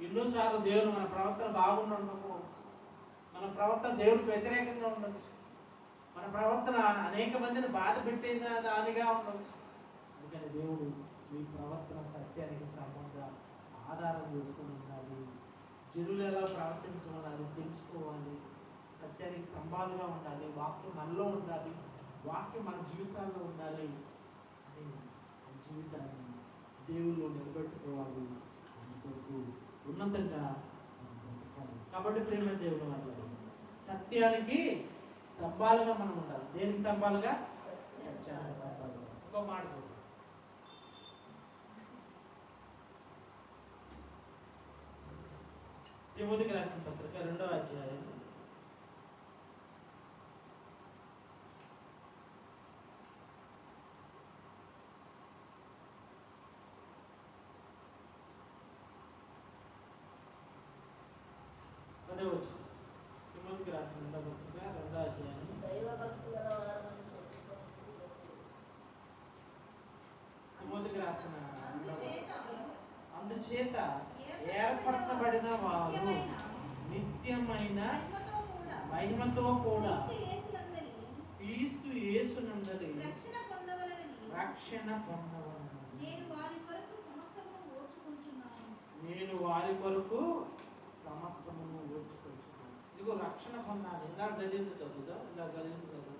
ఎన్నోసార్లు దేవుడు మన ప్రవర్తన బాగుండకపోవచ్చు, మన ప్రవర్తన దేవుడికి వ్యతిరేకంగా ఉండొచ్చు, మన ప్రవర్తన అనేక మందిని బాధ పెట్టిన దానిగా ఉండొచ్చు. అందుకని దేవుడు మీ ప్రవర్తన సత్యానికి సంబంధంగా ఆధారం చేసుకుని ఉండాలి. జనులు ఎలా ప్రవర్తించాలి తెలుసుకోవాలి, సత్యానికి స్తంభాలుగా ఉండాలి, వాక్యం మనలో ఉండాలి, వాక్యం మన జీవితాల్లో ఉండాలి అని జీవితాన్ని దేవుళ్ళు నిలబెట్టుకోవాలి. అందుకు ఉన్నతంగా కాబట్టి ప్రేమ దేవుడు మాట్లాడాలి. సత్యానికి స్తంభాలుగా మనం ఉండాలి. దేనికి స్తంభాలుగా? సత్యానికి స్తంభాలుగా. ఇంకో మాట చూడండి, తిమోతికి రాసిన పత్రిక 2వ అధ్యాయం 10వ వచనం. తిమోతికి రాసిన 2వ పత్రిక 2వ అధ్యాయం. తిమోతికి రాసిన అందుచేత ఏర్పరచబడిన వారు నిత్యమైన మహిమతో కూడా క్రీస్తు యేసునందలి రక్షణ పొందవలెను. నేను వారి కొరకు సమస్తమును ఓర్చుకొంచున్నాను. ఇదిగో రక్షణ పొందాలి. ఇందాక చదివింది చదువుదా? ఇందాక చదివింది చదువుదా?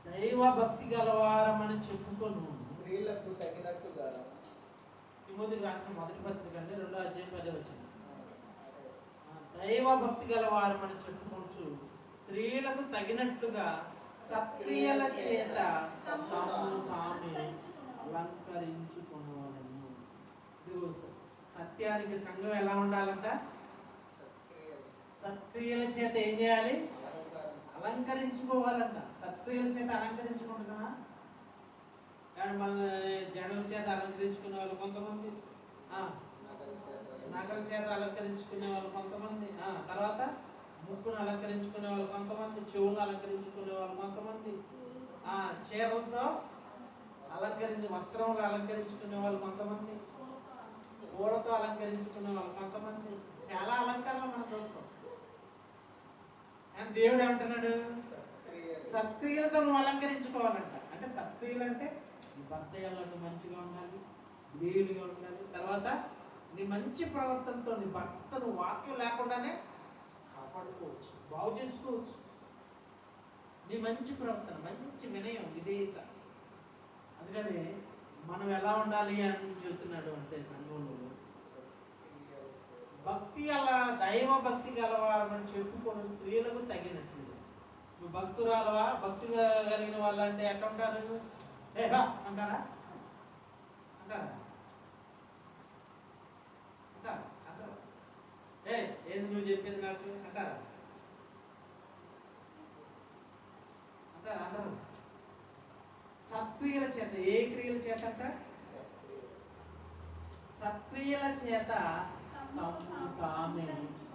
దైవ భక్తి గలవారమని చెప్పుకొను. స్త్రీలకు తగినట్టుగా. తిమోతికి రాసిన మొదటి పత్రిక అంటే 2వ అధ్యాయం 10వ వచనం. దైవ భక్తి గలవారమని చెప్పుకొనుచు స్త్రీలకు తగినట్టుగా సత్క్రియల చేత తమను తామే అలంకరించుకొనవలెను. ఇదిగో సత్యానికి సంఘం ఎలా ఉండాలంట? సత్క్రియల చేత ఏం చేయాలి? అలంకరించుకోవాలంట. సత్క్రియల చేత అలంకరించుకుంటున్నా కానీ మన జనుల చేత అలంకరించుకునే వాళ్ళు కొంతమంది నగల చేత అలంకరించుకునే వాళ్ళు కొంతమంది, తర్వాత ముక్కును అలంకరించుకునే వాళ్ళు కొంతమంది, చెవులు అలంకరించుకునే వాళ్ళు కొంతమంది, చీరలతో వస్త్రములు అలంకరించుకునే వాళ్ళు కొంతమంది, పూలతో అలంకరించుకునే వాళ్ళు కొంతమంది, చాలా అలంకరణలు మనం చూస్తాం. కానీ దేవుడు ఏమంటున్నాడు? సత్క్రియలతో నువ్వు అలంకరించుకోవాలంట. అంటే సత్క్రియలు అంటే నీ భర్త ఎలాంటి మంచిగా ఉండాలి, దేవుడిగా ఉండాలి. తర్వాత నీ మంచి ప్రవర్తనతో నీ భర్తను వాక్యం లేకుండానే కాపాడుకోవచ్చు, బాగు చేసుకోవచ్చు. నీ మంచి ప్రవర్తన, మంచి వినయం, విధేయత. అందుకని మనం ఎలా ఉండాలి అని చెబుతున్నాడు అంటే సంఘంలో భక్తి అలా దైవ భక్తి గలవారని చెప్పుకొని స్త్రీలకు తగినట్లు. నువ్వు భక్తురాలవా, భక్తి కలిగిన వాళ్ళు అంటే ఎట్లా ఉంటారు? అంటారా? అంటారా? అంటారా? ఏంది నువ్వు చెప్పేది నాకు అంటారా? అంటారు. సత్క్రియల చేత, ఏ క్రియల చేత అంట? సత్క్రియల చేత తామే అలంకరించి.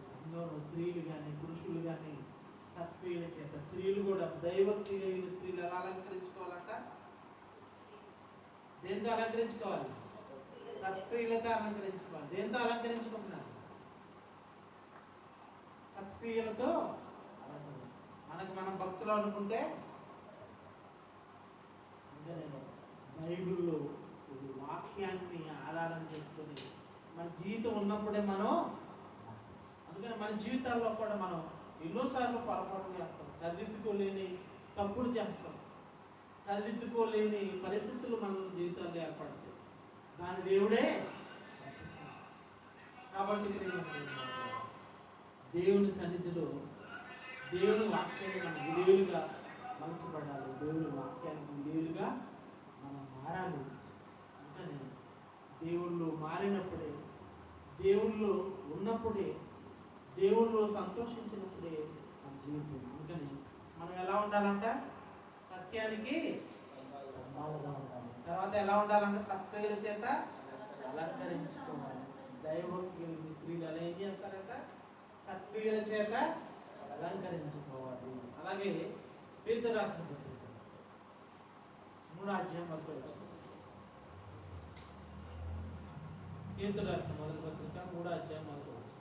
సంఘంలో స్త్రీలు కానీ పురుషులు కానీ సత్క్రియల చేత, స్త్రీలు కూడా దైవభక్తి కలిగిన స్త్రీలు ఎలా అలంకరించుకోవాలంట? దేంతో అలంకరించుకోవాలి? సత్క్రియలతో అలంకరించుకోవాలి. దేంతో అలంకరించుకుంటున్నారు? సత్క్రియలతో మనకు మనం భక్తులు అనుకుంటే బైబిల్లో వాక్యాన్ని ఆధారం చేసుకొని మన జీవితం ఉన్నప్పుడే మనం, అందుకని మన జీవితాల్లో కూడా మనం ఎన్నోసార్లు పొరపాటు చేస్తాం, సరిదిద్దుకోలేని తప్పులు చేస్తాం, సరిదిద్దుకోలేని పరిస్థితులు మన జీవితాల్లో ఏర్పడతాయి. దాని దేవుడే కాబట్టి దేవుని సన్నిధిలో దేవుని వాక్యాన్ని మనం విధేయులుగా మలచబడాలి. దేవుని వాక్యానికి విధేయులుగా మనం మారాలి. అందుకని దేవుళ్ళు మారినప్పుడే, దేవుళ్ళు ఉన్నప్పుడే, దేవుళ్ళు సంతోషించినప్పుడే మన జీవితం. అందుకని మనం ఎలా ఉండాలంట? సత్యానికి ఉండాలి. తర్వాత ఎలా ఉండాలంటే సత్క్రియల చేత అలంకరించుకోవాలి. దైవభక్తి స్త్రీలు అలా ఏం చేస్తారంట? సత్క్రియల చేత అలంకరించుకోవాలి. అలాగే పేతురు రాసిన పత్రిక 3వ అధ్యాయం 10వ వచనం. పేతురు రాసిన మొదటి పత్రిక 3వ అధ్యాయం 10వ వచనం.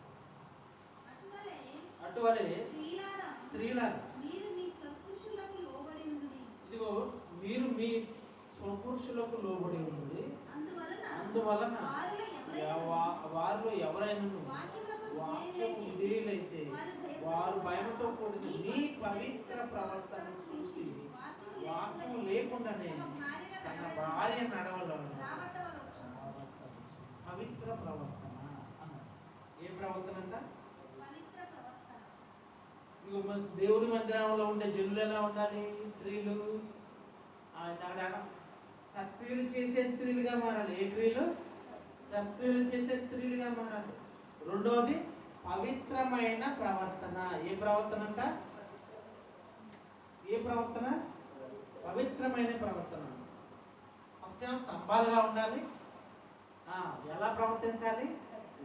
అటువలే స్త్రీలారా ఇదిగో మీరు మీ స్వపురుషులకు లోబడి ఉంది. అందువలన వారిలో ఎవరైనా వాక్యము విధేయులైతే వారు భయంతో కూడిన మీ పవిత్ర ప్రవర్తన చూసి వాక్యము లేకుండానే తన భార్య నడవలను. పవిత్ర ప్రవర్తన అన్నారు. ఏ ప్రవర్తన అంట? దేవుని మందిరంలో ఉండే జనులు ఎలా ఉండాలి? స్త్రీలు సత్క్రియలు చేసే స్త్రీలుగా మారాలి. ఏ క్రియలు? సత్క్రియలు చేసే స్త్రీలుగా మారాలి. రెండవది పవిత్రమైన ప్రవర్తన. ఏ ప్రవర్తన అంట? ఏ ప్రవర్తన? పవిత్రమైన ప్రవర్తన. ఫస్ట్ స్తంభాలుగా ఉండాలి. ఎలా ప్రవర్తించాలి?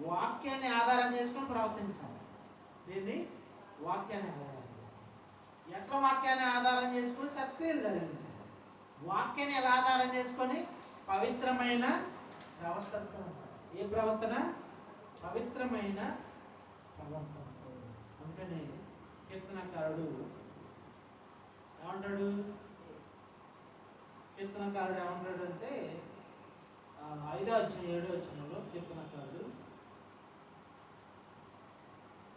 వాక్యాన్ని ఆధారం చేసుకొని ప్రవర్తించాలి. దీన్ని వాక్యాన్ని ఆధారం చేసుకొని. ఎట్లా వాక్యాన్ని ఆధారం చేసుకొని సత్క్రియలు జరిగించాలి. వాక్యాన్ని ఎలా ఆధారం చేసుకొని? పవిత్రమైన ప్రవర్తనతో. ఏ ప్రవర్తన? పవిత్రమైన ప్రవర్తనతో. అందుకని కీర్తనకారుడు ఏమంటాడు? కీర్తనకారుడు ఏమంటాడు అంటే 5వ అధ్యాయం 7వ వచనంలో కీర్తనకారుడు,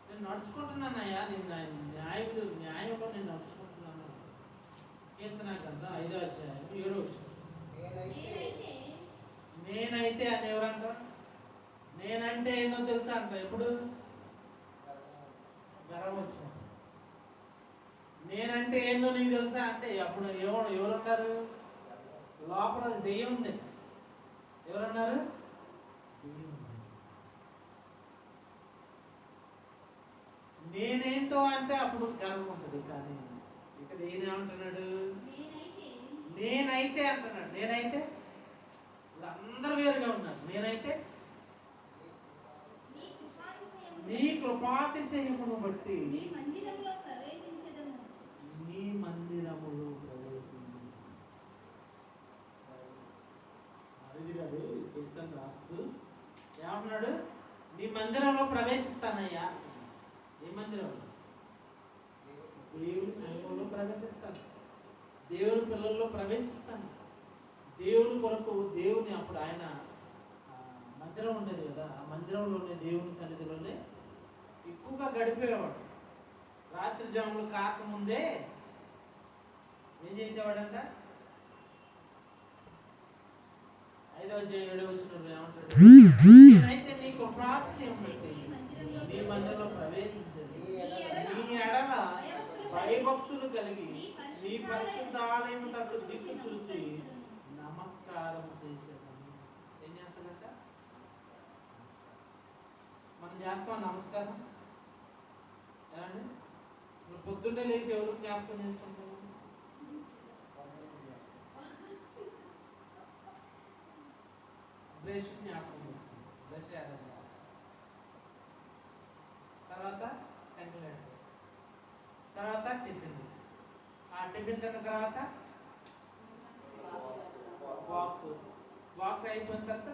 నేను నడుచుకుంటున్నానయ్యా, న్యాయంలో నేను నడుచుకుంటున్నాను. కీర్తన గ్రంథం 5వ అధ్యాయం 7వ వచనం. నేనైతే అని ఎవరంట? నేనంటే ఏందో తెలుసా అంట. ఎప్పుడు? గర్వం వచ్చిన. నేనంటే ఏందో నీకు తెలుసా అంటే అప్పుడు ఎవరున్నారు? లోపల దెయ్యం ఉంది. ఎవరున్నారు? నేనేంటో అంటే అప్పుడు గర్వం ఉంటుంది. కానీ ఇక్కడ ఏమంటున్నాడు? నేనైతే అంటున్నాడు. నేనైతే అందరూ వేరుగా ఉన్నారు. నేనైతే నీ కృపాతిశయమును బట్టి నీ మందిరంలో ప్రవేశించదను. నీ మందిరములో ప్రవేశించు. అది గారు కీర్తన రాస్తూ ఏమన్నాడు? నీ మందిరంలో ప్రవేశిస్తానయ్యా. ఏ మందిరంలో? దేవుని సంఘంలో ప్రవేశిస్తాను, దేవుని పిల్లల్లో ప్రవేశిస్తాను. దేవుని కొరకు దేవుని అప్పుడు ఆయన మందిరం ఉండేది కదా, ఆ మందిరంలోనే దేవుని సన్నిధిలోనే ఎక్కువగా గడిపేవాడు. రాత్రి జాములు కాకముందే ఏం చేసేవాడంట? 5వ అధ్యాయం 7వ వచనంలో ఏమంటాడు? నేనైతే నీ కృపాతిశయం బట్టి నీ మందిరంలో ప్రవేశించదు. నీ ఎడల భయభక్తులు కలిగి నీ పరిశుద్ధాలయం తట్టు దిక్కు చూసి నమస్కారం చేసేదాన్ని. ఏం చేస్తాడంట? మనం చేస్తాం నమస్కారం. ఏమండి? నువ్వు పొద్దున్నే లేచి ఎవరు జ్ఞాపకం చేసుకుంటావు? బ్రష్ జ్ఞాపకం చేసుకుంటాం. బ్రష్ తర్వాత కంటిన్యూట్, తర్వాత టిఫిన్. ఆ టిఫిన్ తిన్న తర్వాత బాక్స్ అయిపోయిన తర్వాత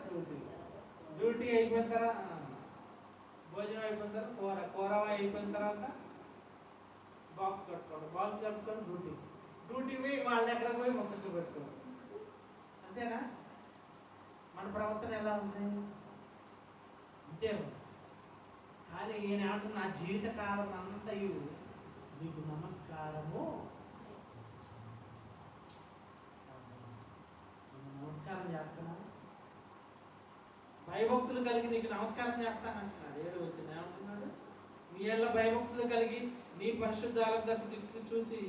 డ్యూటీ అయిపోయిన తర్వాత భోజనం అయిపోయిన తర్వాత కూర అయిపోయిన తర్వాత బాక్స్ కట్టుకోవడం, డ్యూటీ పోయి వాళ్ళ దగ్గర పోయి ముచ్చట్లు పెట్టుకోవడం. అంతేనా? మన ప్రవర్తన ఎలా ఉంది? అంతే. కానీ ఈయన ఏమంటున్నా, నా జీవిత కాలం అంతయు నీకు నమస్కారము. నమస్కారం చేస్తున్నా, భయభక్తులు కలిగి నీకు నమస్కారం చేస్తానంటున్నాడు. 7వ వచనం ఏమంటున్నాడు? నీ ఏళ్ళ భయభక్తులు కలిగి నీ పరిశుద్ధాలకు తట్టు దిక్కు చూసి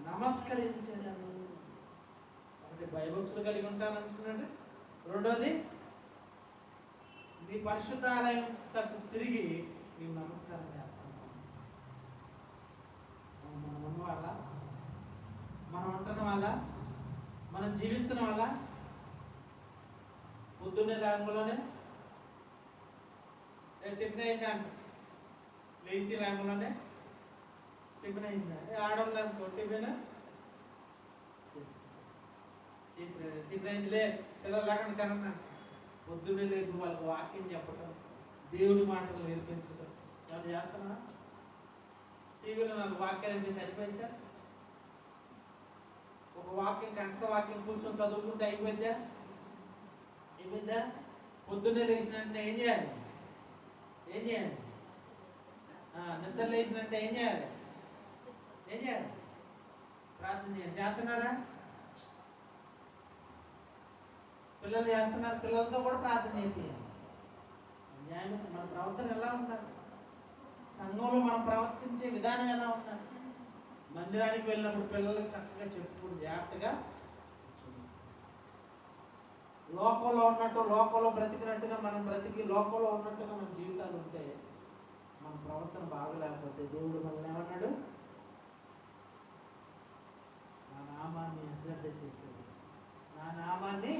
నమస్కరించదను. ఒకటి భయభక్తులు కలిగి ఉంటానంటున్నాడు. రెండోది నీ పరిశుద్ధాలయం తట్టు తిరిగి నీకు నమస్కారం చేస్తాను. మనం ఉన్న వాళ్ళ, మనం ఉంటున్న వాళ్ళ, మనం జీవిస్తున్న వాళ్ళ పొద్దున్నే రంగులోనే టిఫిన్ అయిందా? లేచి రంగులోనే టిఫిన్ అయిందా? ఆడవాళ్ళు అనుకో టిఫిన్ చేసి టిఫిన్ అయిందిలే పిల్లలు లేకుండా తినన్నా. పొద్దున్నే లేదు వాళ్ళకి వాక్యం చెప్పటం, దేవుడి మాటలు నేర్పించడం ఏమైనా చేస్తున్నా? టీవీలో నాకు వాక్యాలు అంటే సరిపోయిందా? ఒక వాక్యం కంట వాక్యం కూర్చొని చదువుకుంటే అయిపోద్దా? పొద్దున్నే లేచినంటే ఏం చేయాలి? నిద్ర లేచినంటే ఏం చేయాలి? ప్రార్థన చేయాలి. చేస్తున్నారా? పిల్లలు చేస్తున్నారు, పిల్లలతో కూడా ప్రార్థన చేయాలి. మన ప్రవర్తన ఎలా ఉండాలి? సంఘంలో మనం ప్రవర్తించే విధానం ఎలా ఉండాలి? మందిరానికి వెళ్ళినప్పుడు పిల్లలకు చక్కగా చెప్పుకుంటూ జాగ్రత్తగా లోకంలో ఉన్నట్టు, లోకంలో బ్రతికినట్టుగా మనం బ్రతికి లోకంలో ఉన్నట్టుగా మన జీవితాలు ఉంటే, మన ప్రవర్తన బాగలేకపోతే దేవుడు మనల్ని ఏమన్నాడు? నా నామాన్ని అశ్రద్ధ చేసేది, నా నామాన్ని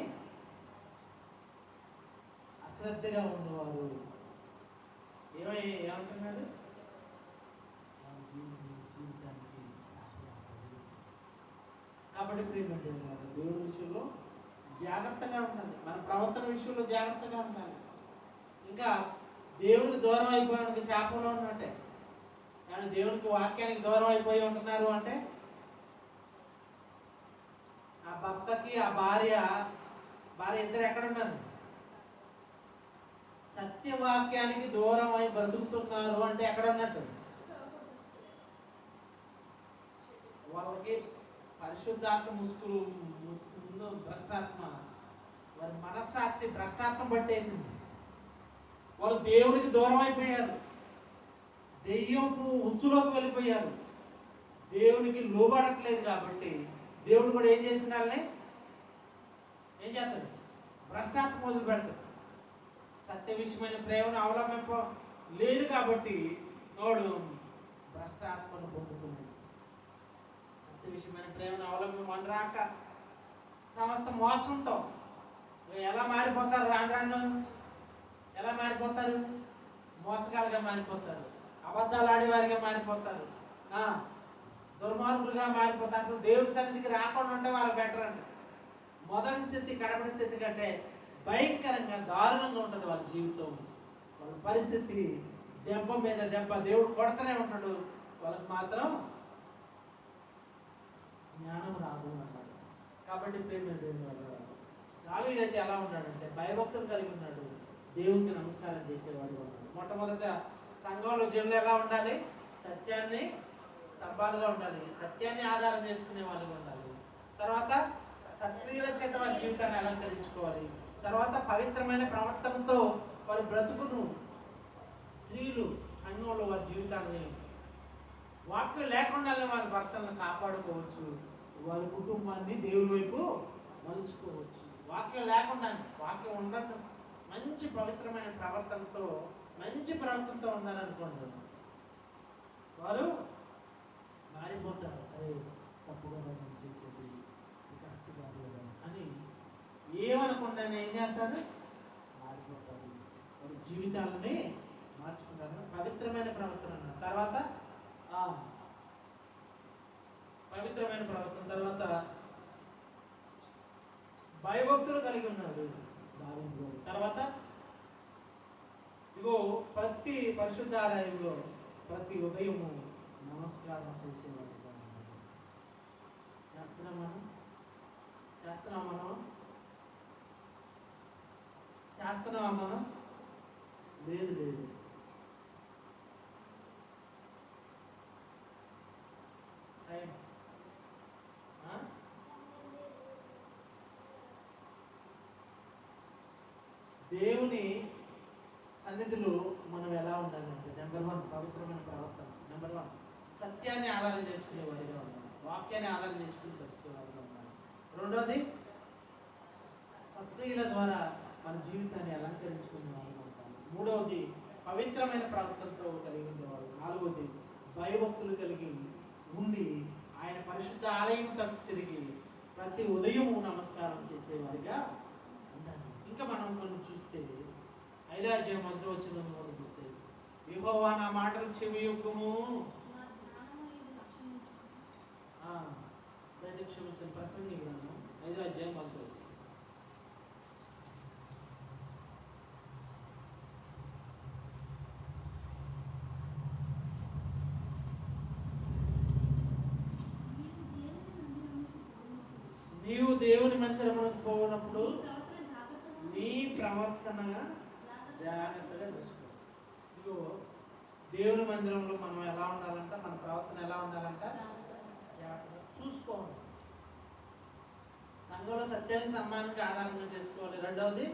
అశ్రద్ధగా ఉన్నవారు ఏమంటున్నాడు? జీవితానికి సాక్షి. కాబట్టి ప్రియమైన దేవుడి విషయంలో జాగ్రత్తగా ఉండాలి, మన ప్రవర్తన విషయంలో జాగ్రత్తగా ఉండాలి. ఇంకా దేవునికి దూరం అయిపోయానికి శాపంలో ఉన్నట్టే. కానీ దేవునికి వాక్యానికి దూరం అయిపోయి ఉంటున్నారు అంటే ఆ భర్తకి ఆ భార్య ఇద్దరు ఎక్కడున్నారు? సత్యవాక్యానికి దూరం అయి బ్రతుకుతున్నారు అంటే ఎక్కడ ఉన్నట్టు? వాళ్ళకి పరిశుద్ధాత్మ ముసుగులు ముందు భ్రష్టాత్మ, వారి మనస్సాక్షి భ్రష్టాత్మ పట్టేసింది. వాళ్ళు దేవునికి దూరం అయిపోయారు, దెయ్యపు ఉచ్చులోకి వెళ్ళిపోయారు, దేవునికి లోబడట్లేదు. కాబట్టి దేవుడు కూడా ఏం చేసిన వాళ్ళని ఏం చేస్తాడు? భ్రష్టాత్మ మొదలు పెడతాడు. సత్య విషయమైన ప్రేమను అవలంబింప లేదు కాబట్టి వాడు భ్రష్టాత్మను పొందుతుంది. సత్య విషయమైన ప్రేమను అవలంబింపని రాక సమస్త మోసంతో ఎలా మారిపోతారు? రాను ఎలా మారిపోతారు? మోసగాలుగా మారిపోతారు, అబద్ధాలు ఆడేవారిగా మారిపోతారు, దుర్మార్గులుగా మారిపోతారు. అసలు దేవుని సన్నిధికి రాకుండా ఉంటే వాళ్ళకి బెటర్ అంట. మొదటి స్థితి కడపటి స్థితి కంటే భయంకరంగా దారుణంగా ఉంటుంది వాళ్ళ జీవితం. వాళ్ళ పరిస్థితి దెబ్బ మీద దెబ్బ, దేవుడు కొడతనే ఉంటాడు, వాళ్ళకి మాత్రం జ్ఞానం రాదు అన్నాడు. కాబట్టి ప్రేమ దావీదు అయితే ఎలా ఉన్నాడంటే భయభక్తులు కలిగి ఉన్నాడు, దేవునికి నమస్కారం చేసేవాడు ఉన్నాడు. మొట్టమొదట సంఘంలో జనులు ఎలా ఉండాలి? సత్యాన్ని స్తంభాలుగా ఉండాలి, సత్యాన్ని ఆధారం చేసుకునే వాళ్ళుగా ఉండాలి. తర్వాత సత్క్రియల చేత వారి జీవితాన్ని అలంకరించుకోవాలి. తర్వాత పవిత్రమైన ప్రవర్తనతో వారి బ్రతుకును, స్త్రీలు సంఘంలో వారి జీవితాన్ని వాక్యం లేకుండానే వారి భర్తలను కాపాడుకోవచ్చు, వారి కుటుంబాన్ని దేవుని వైపు మలుచుకోవచ్చు. వాక్యం లేకుండానే, వాక్యం ఉండటం మంచి పవిత్రమైన ప్రవర్తనతో, మంచి ప్రవర్తనతో ఉన్నారనుకోండి, వారు మారిపోతారు. అరే తప్పుగా మనం చేసేది కరెక్ట్గా అని ఏమనుకుంటానే ఏం చేస్తారు? మారిపోతారు, వారి జీవితాలని మార్చుకుంటారు. పవిత్రమైన ప్రవర్తన అన్నారు. తర్వాత పవిత్రమైన ప్రవర్తన, తర్వాత భయభక్తులు కలిగి ఉన్నారు దావీదు. తర్వాత ఇగో ప్రతి పరిశుద్ధాలయంలో ప్రతి ఉదయము నమస్కారం చేసేవారు. చేస్తున్నామా మనం? లేదు. దేవుని సన్నిధిలో మనం ఎలా ఉండాలంటే నెంబర్ 1 పవిత్రమైన ప్రవర్తన, నెంబర్ 1 సత్యాన్ని ఆధారం చేసుకునే వారిగా ఉండాలి, వాక్యాన్ని ఆధారం చేసుకుని బతికే వారిగా ఉండాలి. రెండోది సత్క్రియల ద్వారా మన జీవితాన్ని అలంకరించుకునే వారిగా ఉండాలి. మూడవది పవిత్రమైన ప్రవర్తనతో కలిగి ఉండేవారు. నాలుగవది భయభక్తులు కలిగి ఉండి ఆయన పరిశుద్ధ ఆలయం తట్టు తిరిగి ప్రతి ఉదయము నమస్కారం చేసేవారిగా ఉండాలి. ఇంకా మనం కొన్ని చూస్తే 5వ అధ్యాయం 1వ వచనం మనం చూస్తే, యెహోవా నా మాటలు చెవియొగ్గుము, క్షమించిన ప్రసంగి గ్రంథం 5వ అధ్యాయం 1వ వచనం. నీవు దేవుని మందిరమునకు పోయినప్పుడు నీ ప్రవర్తన జాగ్రత్తగా చూసుకో. ఇదిగో దేవుని మందిరంలో మనం ఎలా ఉండాలంట, మన ప్రవర్తన ఎలా ఉండాలంట, జాగ్రత్తగా చూసుకోవాలి. సంఘంలో సత్యాన్ని సన్మానానికి ఆధారంగా చేసుకోవాలి. రెండవది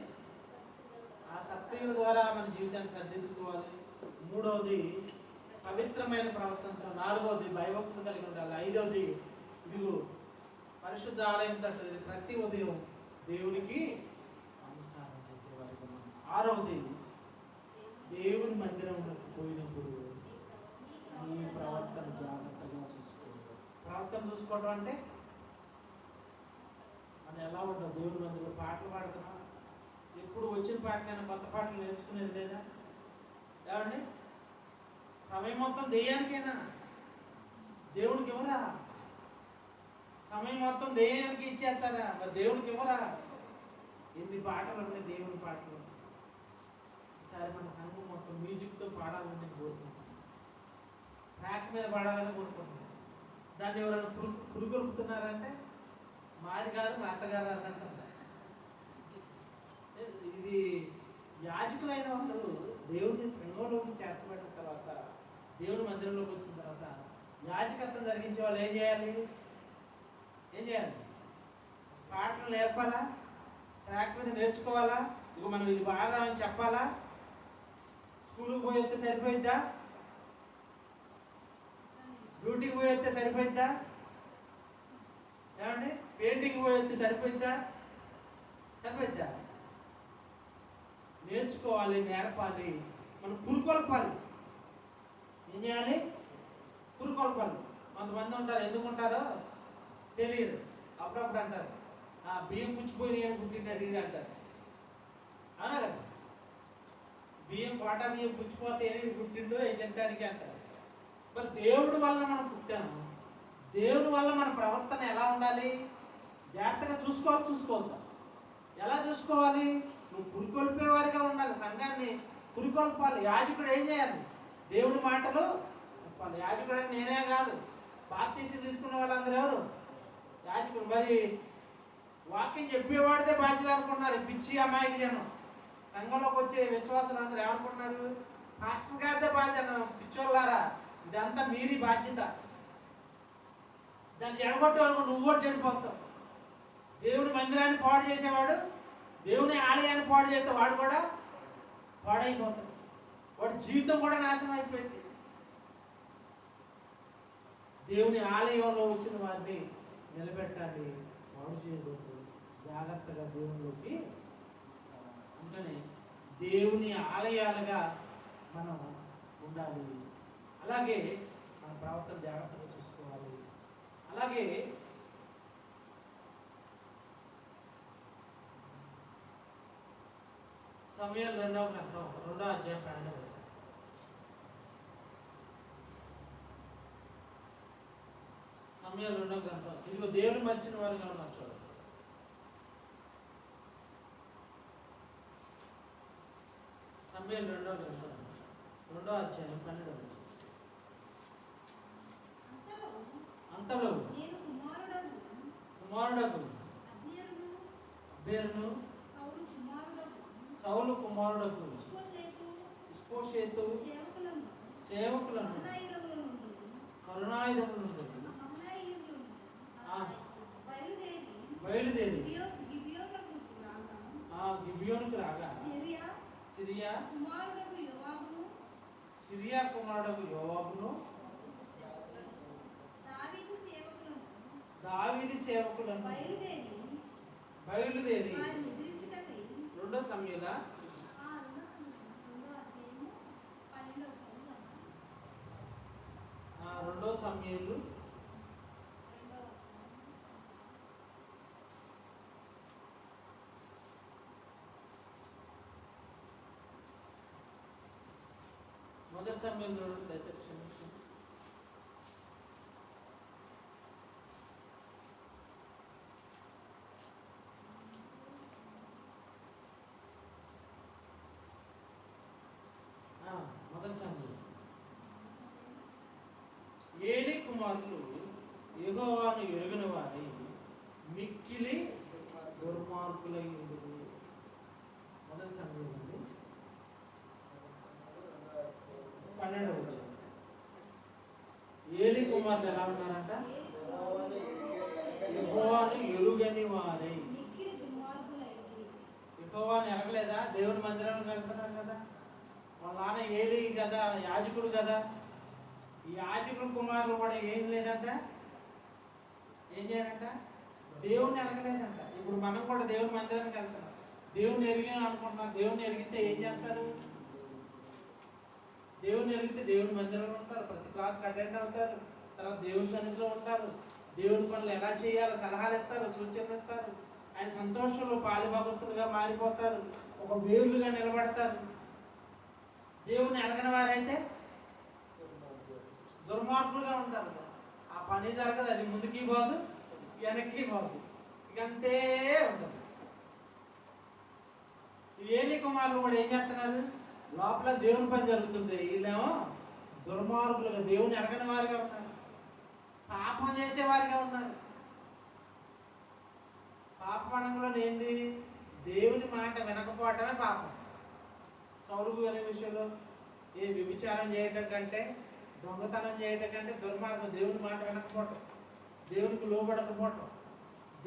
ఆ సత్క్రియల ద్వారా మన జీవితాన్ని సరిదిద్దుకోవాలి. మూడవది పవిత్రమైన ప్రవర్తనతో, నాలుగవది భయభక్తులు కలిగి ఉండాలి. ఐదవది ఇదిగో పరిశుద్ధ ఆలయం తట్టు ప్రతి ఉదయం దేవునికి నమస్కారం చేసేవారు. ఆరవది దేవుని మందిరంలోకి పోయినప్పుడు నీ ప్రవర్తన జాగ్రత్తగా చూసుకోవాలి. ప్రవర్తన చూసుకోవడం అంటే మనం ఎలా ఉంటాం? దేవుని మందిరంలో పాటలు పాడుతున్నాం, ఎప్పుడు వచ్చిన పాటలైనా కొత్త పాటలు నేర్చుకునేది లేదా? ఏమండి, సమయం మొత్తం దెయ్యానికైనా, దేవునికి ఎవరా? సమయం మొత్తం దెయ్యానికి ఇచ్చేస్తారా? మరి దేవునికి ఎవరా? ఎన్ని పాటలు ఉన్నాయి దేవుని పాటలు. ఈసారి మన సంఘం మొత్తం మ్యూజిక్తో పాడాలని కోరుకుంటున్నాను, ట్రాక్ మీద పాడాలని కోరుకుంటున్నాను. దాన్ని ఎవరైనా పురుగొలుపుతున్నారంటే మాది కాదు, మా అత్తగారు అన్నట్టు. ఇది యాజకులైన వాళ్ళు దేవుని సంఘంలోకి చేర్చబడిన తర్వాత, దేవుని మందిరంలోకి వచ్చిన తర్వాత యాజకత్వం జరిగించే వాళ్ళు ఏం చేయాలి? పాటలు నేర్పాలా? ట్రాక్ మీద నేర్చుకోవాలా? ఇక మనం ఇది పాడదామని చెప్పాలా? స్కూల్కి పోయి వస్తే సరిపోయిద్దా? డ్యూటీకి పోయి వస్తే సరిపోయిద్దా? ఏమండి, పెయింటింగ్కి పోయి వస్తే సరిపోయిద్దా? నేర్చుకోవాలి, నేర్పాలి, మనం పురుకొల్పాలి. ఏం చేయాలి? పురుకొల్పాలి. కొంతమంది ఉంటారు, ఎందుకుంటారో తెలియదు, అప్పుడప్పుడు అంటారు బియ్యం పుచ్చిపోయినాయి అని పుట్టినట్టు అంటారు. అవునా కదా? బియ్యం కోటా బియ్యం పుచ్చిపోతే ఏమి పుట్టిండు అవి తినడానికి అంటారు. మరి దేవుడి వల్ల మనం పుట్టాము. దేవుడి వల్ల మన ప్రవర్తన ఎలా ఉండాలి? జాగ్రత్తగా చూసుకోవద్దా? ఎలా చూసుకోవాలి? నువ్వు పురికొల్పే వారిగా ఉండాలి. సంఘాన్ని పురికొల్పాలి. యాజకుడు ఏం చేయాలి? దేవుడి మాటలు చెప్పాలి. యాజకుడు అంటే నేనే కాదు, బాప్తీసం తీసుకున్న వాళ్ళందరూ ఎవరు? యాజకుడు. మరి వాక్యం చెప్పేవాడితే బాధ్యత అనుకున్నారు పిచ్చి అమాయక జనం. సంఘంలోకి వచ్చే విశ్వాసులు అందరూ ఏమనుకుంటున్నారు? పాస్టర్ గారిదే బాధ్యత. పిచ్చోళ్ళారా, ఇదంతా మీది బాధ్యత. దాన్ని చెడగొట్టే వరకు నువ్వు కూడా చెడిపోతావు. దేవుని మందిరాన్ని పాడు చేసేవాడు, దేవుని ఆలయాన్ని పాడు చేస్తే వాడు కూడా పాడైపోతాడు. వాడి జీవితం కూడా నాశనం అయిపోయింది. దేవుని ఆలయంలో వచ్చిన వారిని నిలబెట్టాలి, పాడు చేయకూడదు. జాగ్రత్తగా దేవునిలోకి తీసుకురావాలి. అందుకని దేవుని ఆలయాలుగా మనం ఉండాలి. అలాగే మన ప్రవర్తన జాగ్రత్తగా చూసుకోవాలి. అలాగే సమయాలు 2వ గ్రంథం 2వ అధ్యాయం 12వ వచనం. సమయాలు 2వ గ్రంథం. ఇదిగో దేవుని మర్చిన వారుగా ఉన్నారు చూడండి. సమయాలు 2వ గ్రంథం 2వ అధ్యాయం 12వ వచనం. అంతలో నేను కుమారుడను అబ్నేరును సౌలు కుమారుడకు ఇష్బోషేతు సేవకులను కరుణాయుధముల నుండి బయలుదేరి గిబియోనుకు రాగా సిరియా కుమారుడకు యోవాబును దావీదు సేవకులను బయలుదేరి 2 సమూయేల 2 సమూయేలు 1 సమూయేలు దయచేసి క్షమించండి. మొదటి సమూయేలు. ఏలీ కుమారులు యెహోవాను ఎరుగని వారై మిక్కిలి దుర్మార్గులై ఉండురు. మొదటి సమూయేలు 12వ వచనం. ఏలీ కుమారులు ఎలా ఉన్నారంట? యెహోవాను ఎరుగని వారై. యెహోవాను ఎరగలేదా? దేవుని మందిరానికి వెళ్తున్నారు కదా, వాళ్ళ నాన్న ఏలీ కదా, యాజకుడు కదా. ఈ యాజకుడు కుమారులు కూడా ఏం లేదంట, ఏం చేయాలంట? దేవుణ్ణి ఎరగలేదంట. ఇప్పుడు మనం కూడా దేవుని మందిరానికి వెళ్తున్నాం, దేవుని ఎరిగిన అనుకుంటున్నాం. దేవుని ఎరిగితే ఏం చేస్తారు? దేవుని ఎరిగితే దేవుని మందిరంలో ఉంటారు, ప్రతి క్లాస్కి అటెండ్ అవుతారు, తర్వాత దేవుని సన్నిధిలో ఉంటారు, దేవుని పనులు ఎలా చేయాలో సలహాలు ఇస్తారు, సూచనలు ఇస్తారు. ఆయన సంతోషంలో పాలుభాగస్తులుగా మారిపోతారు, ఒక వేలుగా నిలబడతారు. దేవుని ఎరగని వారైతే దుర్మార్గులుగా ఉంటారు. ఆ పని జరగదు, అది ముందుకి పోదు వెనక్కి పోదు, ఇకంతే ఉంటుంది. ఏలీ కుమారులు కూడా ఏం చేస్తున్నారు? లోపల దేవుని పని జరుగుతుంది, వీళ్ళేమో దుర్మార్గులుగా దేవుని ఎరగని వారిగా ఉన్నారు, పాపం చేసేవారిగా ఉన్నారు. పాపమనంలో ఏంది? దేవుని మాట వినకపోవటమే పాపం. సౌలుకు అనే విషయంలో ఏ వ్యభిచారం చేయటం కంటే, దొంగతనం చేయటం కంటే దుర్మార్గం దేవుని మాట వినకపోవటం, దేవునికి లోబడకపోవటం,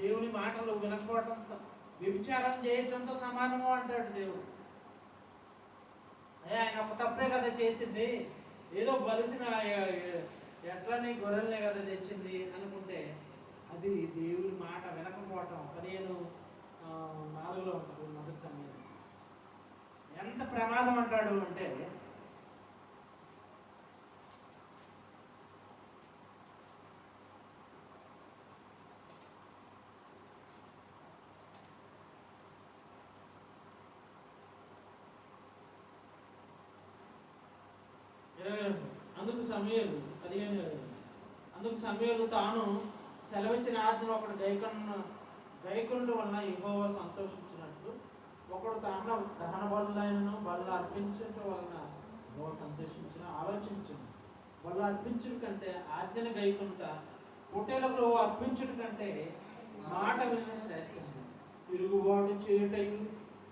దేవుని మాటలు వినకపోవటంతో వ్యభిచారం చేయటంతో సమానము అంటాడు దేవుడు. ఆయన ఒక తప్పే కదా చేసింది, ఏదో బలిసిన ఎట్లని గొర్రెలనే కదా తెచ్చింది అనుకుంటే అది దేవుని మాట వినకపోవటం. 15:4 ఉంటుంది మొదటి సమయం. ఎంత ప్రమాదం అంటాడు అంటే, 22. అందుకు సమూయేలు 15. అందుకు సమూయేలు తాను సెలవిచ్చిన ఆజ్ఞను ఒకడు గైకొనుట వలన యెహోవా సంతోషించినట్లు ఒకడు దహన బలులైనను బలులు అర్పించుట వలన యెహోవా సంతోషించిన ఆలోచించును. బలులు అర్పించుట కంటే ఆజ్ఞను గైకొనుట, పొట్టేలకు అర్పించుట కంటే మాట వినడం శ్రేష్టం. తిరుగుబాటు చేయుటయు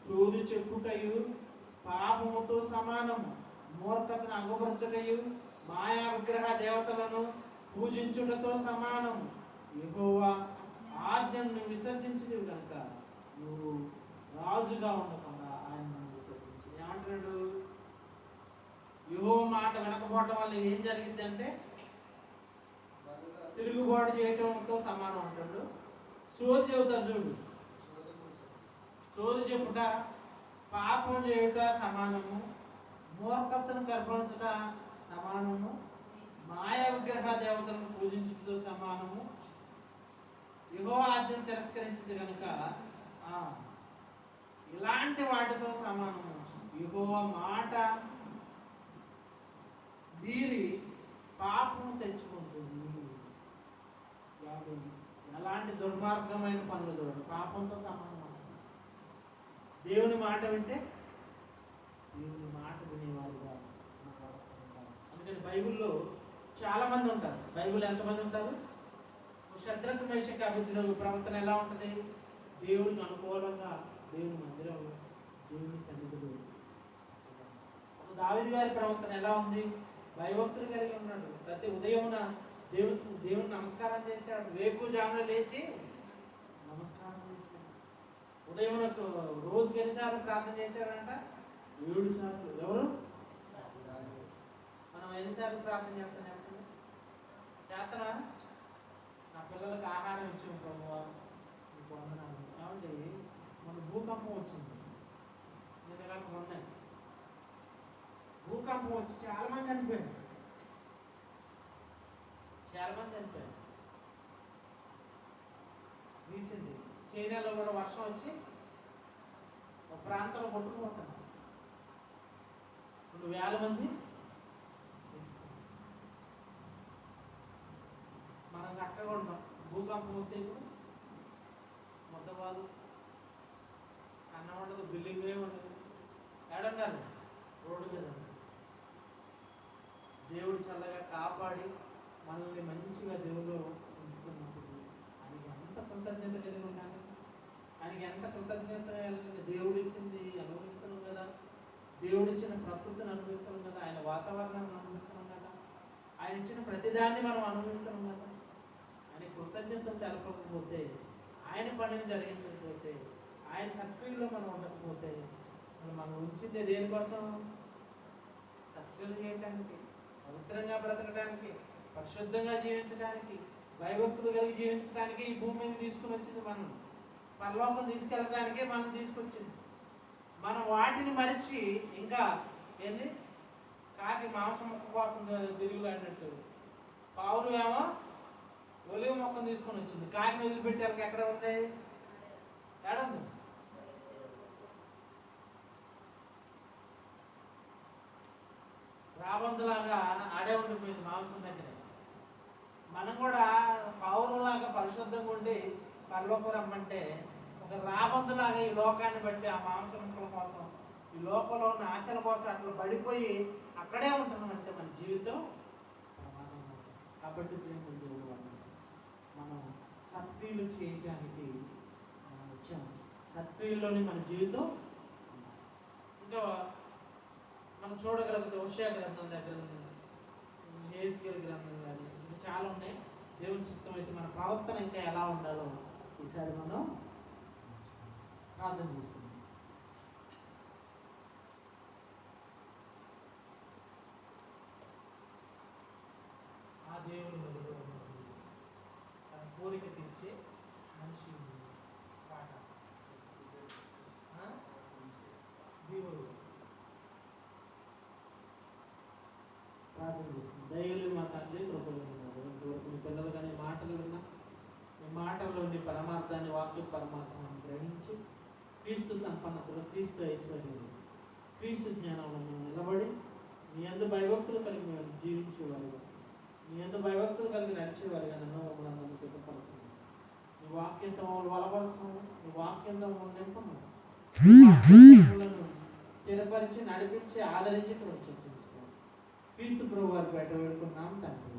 సోది చెప్పుటయు పాపముతో సమానము. మూర్ఖతను అగుపరచుటయు మాయా విగ్రహ దేవతలను పూజించుటతో సమానము. యెహోవా ఆజ్ఞను విసర్జించినవి కనుక నువ్వు రాజుగా ఉండకుండా ఆయనను విసర్జించి ఏమంటున్నాడు? యెహోవా మాట వినకపోవటం వల్ల ఏం జరిగింది అంటే తిరుగుబాటు చేయటంతో సమానం అంటాడు. సోది చెబుతారు చూడు, సోది చెప్పుట పాపం చేయుట సమానము. మూర్ఖతను కర్పరించుట సమానము. మాయా విగ్రహ దేవతలను పూజించుటతో సమానము. యెహోవా ఆజ్ఞను తిరస్కరించింది కనుక ఇలాంటి వాటితో సమానము. యెహోవా మాట మీరి పాపం తెచ్చుకుంటుంది. ఎలాంటి దుర్మార్గమైన పనులు చూడండి, పాపంతో సమానం. దేవుని మాట వింటే దేవుని మాట వినేవారుగా ఉంటారు. అందుకని బైబిల్లో చాలా మంది ఉంటారు. బైబిల్ ఎంతమంది ఉంటారు? శద్రకు మేషకు అబేద్నెగో ప్రవర్తన ఎలా ఉంటుంది? దేవునికి అనుకూలంగా దేవుని మందిరంలో దేవుని సన్నిధిలో. ఒక దావీదు గారి ప్రవర్తన ఎలా ఉంది? భయభక్తులు కలిగి ఉన్నాడు. ప్రతి ఉదయమున దేవుని నమస్కారం చేశాడు. వేకుజామున లేచి నమస్కారం చేశాడు. ఉదయం రోజుకి ఎన్నిసార్లు ప్రార్థన చేశాడంట? 7 సార్లు. ఎవరు? మనం ఎన్నిసార్లు ప్రార్థన చేస్తాం చెప్పండి? చేతనా? నా పిల్లలకు ఆహారం ఇచ్చి ఉంటాము, మీకు వందనాలు. ఏమంటే మన భూకంపం వచ్చింది. నేను ఉన్నాయి భూకంపం వచ్చి చాలా మంది చనిపోయారు. రీసెంట్ చైనాలో కూడా వర్షం వచ్చి ఒక ప్రాంతంలో కొట్టుకుపోతారు. 2,000 మంది. మనం చక్కగా ఉంటాం. భూకంపం వస్తే ఇప్పుడు మొత్తవాళ్ళు అన్నం ఉండదు, బిల్డింగ్ ఉండదు. ఏడన్నారు? రోడ్డు మీద. దేవుడు చల్లగా కాపాడి మనల్ని మంచిగా దేవుడు ఉంచుతున్నప్పుడు ఆయనకి ఎంత కృతజ్ఞత కలిగి ఉండాలి. ఆయనకి ఎంత కృతజ్ఞత కలిగి దేవుడు ఇచ్చింది అనుభవిస్తున్నాం కదా, దేవుడు ఇచ్చిన ప్రకృతిని అనుభవిస్తున్నాం కదా, ఆయన వాతావరణాన్ని అనుభవిస్తున్నాం కదా, ఆయన ఇచ్చిన ప్రతిదాన్ని మనం అనుభవిస్తున్నాం కదా. ఆయన కృతజ్ఞతలు తెలపకపోతే, ఆయన పనిని జరిగించకపోతే, ఆయన సక్రియలో మనం ఉండకపోతే, మనం ఉంచింది దేనికోసం? సక్రియలు చేయడానికి, పవిత్రంగా బ్రతకడానికి, పరిశుద్ధంగా జీవించడానికి, భయభక్తులు కలిగి జీవించడానికి ఈ భూమి మీద తీసుకుని వచ్చింది. మనం పరలోకం తీసుకెళ్ళడానికే మనం తీసుకొచ్చింది. మనం వాటిని మరిచి ఇంకా ఏంది కాకి మాంసం మొక్క కోసం తిరుగులాడినట్టు పావులు ఏమో ఒలివ మొక్కను తీసుకొని వచ్చింది. కాకిని వదిలిపెట్టారు. ఎక్కడ ఉంది? ఏడుంది? రాబందులాగా ఆడే ఉండిపోయింది మాంసం దగ్గర. మనం కూడా పౌరులాగా పరిశుద్ధంగా ఉండి పరలోకం రమ్మంటే ఒక రాబందులాగా ఈ లోకాన్ని బట్టి ఆ మాంసం ముక్కల కోసం, ఈ లోకంలో ఉన్న ఆశల కోసం అట్లా పడిపోయి అక్కడే ఉంటున్నామంటే మన జీవితం ప్రమాదం. కాబట్టి మనం సత్క్రియలు చేయడానికి మనం వచ్చాము. సత్క్రియల్లోని మన జీవితం. ఇంకా మనం చూడగలిగితే హోషేయ గ్రంథం దగ్గర, హెజ్కేలు గ్రంథం కానీ చాలా ఉన్నాయి. దేవుని చిత్తం అయితే మన ప్రవర్తన ఇంకా ఎలా ఉండాలో ఈసారి మనం ప్రార్థన చేసుకుందాం. ఆ దేవుని తన కోరిక తీర్చే మనిషి పాట దేవుడు. ప్రార్థన చేసుకుందాం. దయలు మా తండ్రి కృపలు మీ పిల్లలు కానీ మాటలు విన్నా, మీ మాటల్లోని పరమార్థాన్ని, వాక్య పరమార్థాన్ని గ్రహించి క్రీస్తు సంపన్నతలో, క్రీస్తు ఐశ్వర్యంలో, క్రీస్తు జ్ఞానంలో నిలబడి నీ యందు భయభక్తులు కలిగి మేము జీవించేవారుగా, నీ యందు భయభక్తులు కలిగి నడిచేవారుగా నన్ను మమ్మల్ని సిద్ధపరచండి. నీ వాక్యంతో మమ్మల్ని బలపరచమని, నీ వాక్యంతో మమ్మల్ని నింపమని, నీ వాక్యంతో మమ్మల్ని స్థిరపరిచి నడిపించి ఆదరించి ఇక్కడ చెప్పించుకోండి. క్రీస్తు ప్రభు వారి పేట వేడుకున్నాం తండ్రి.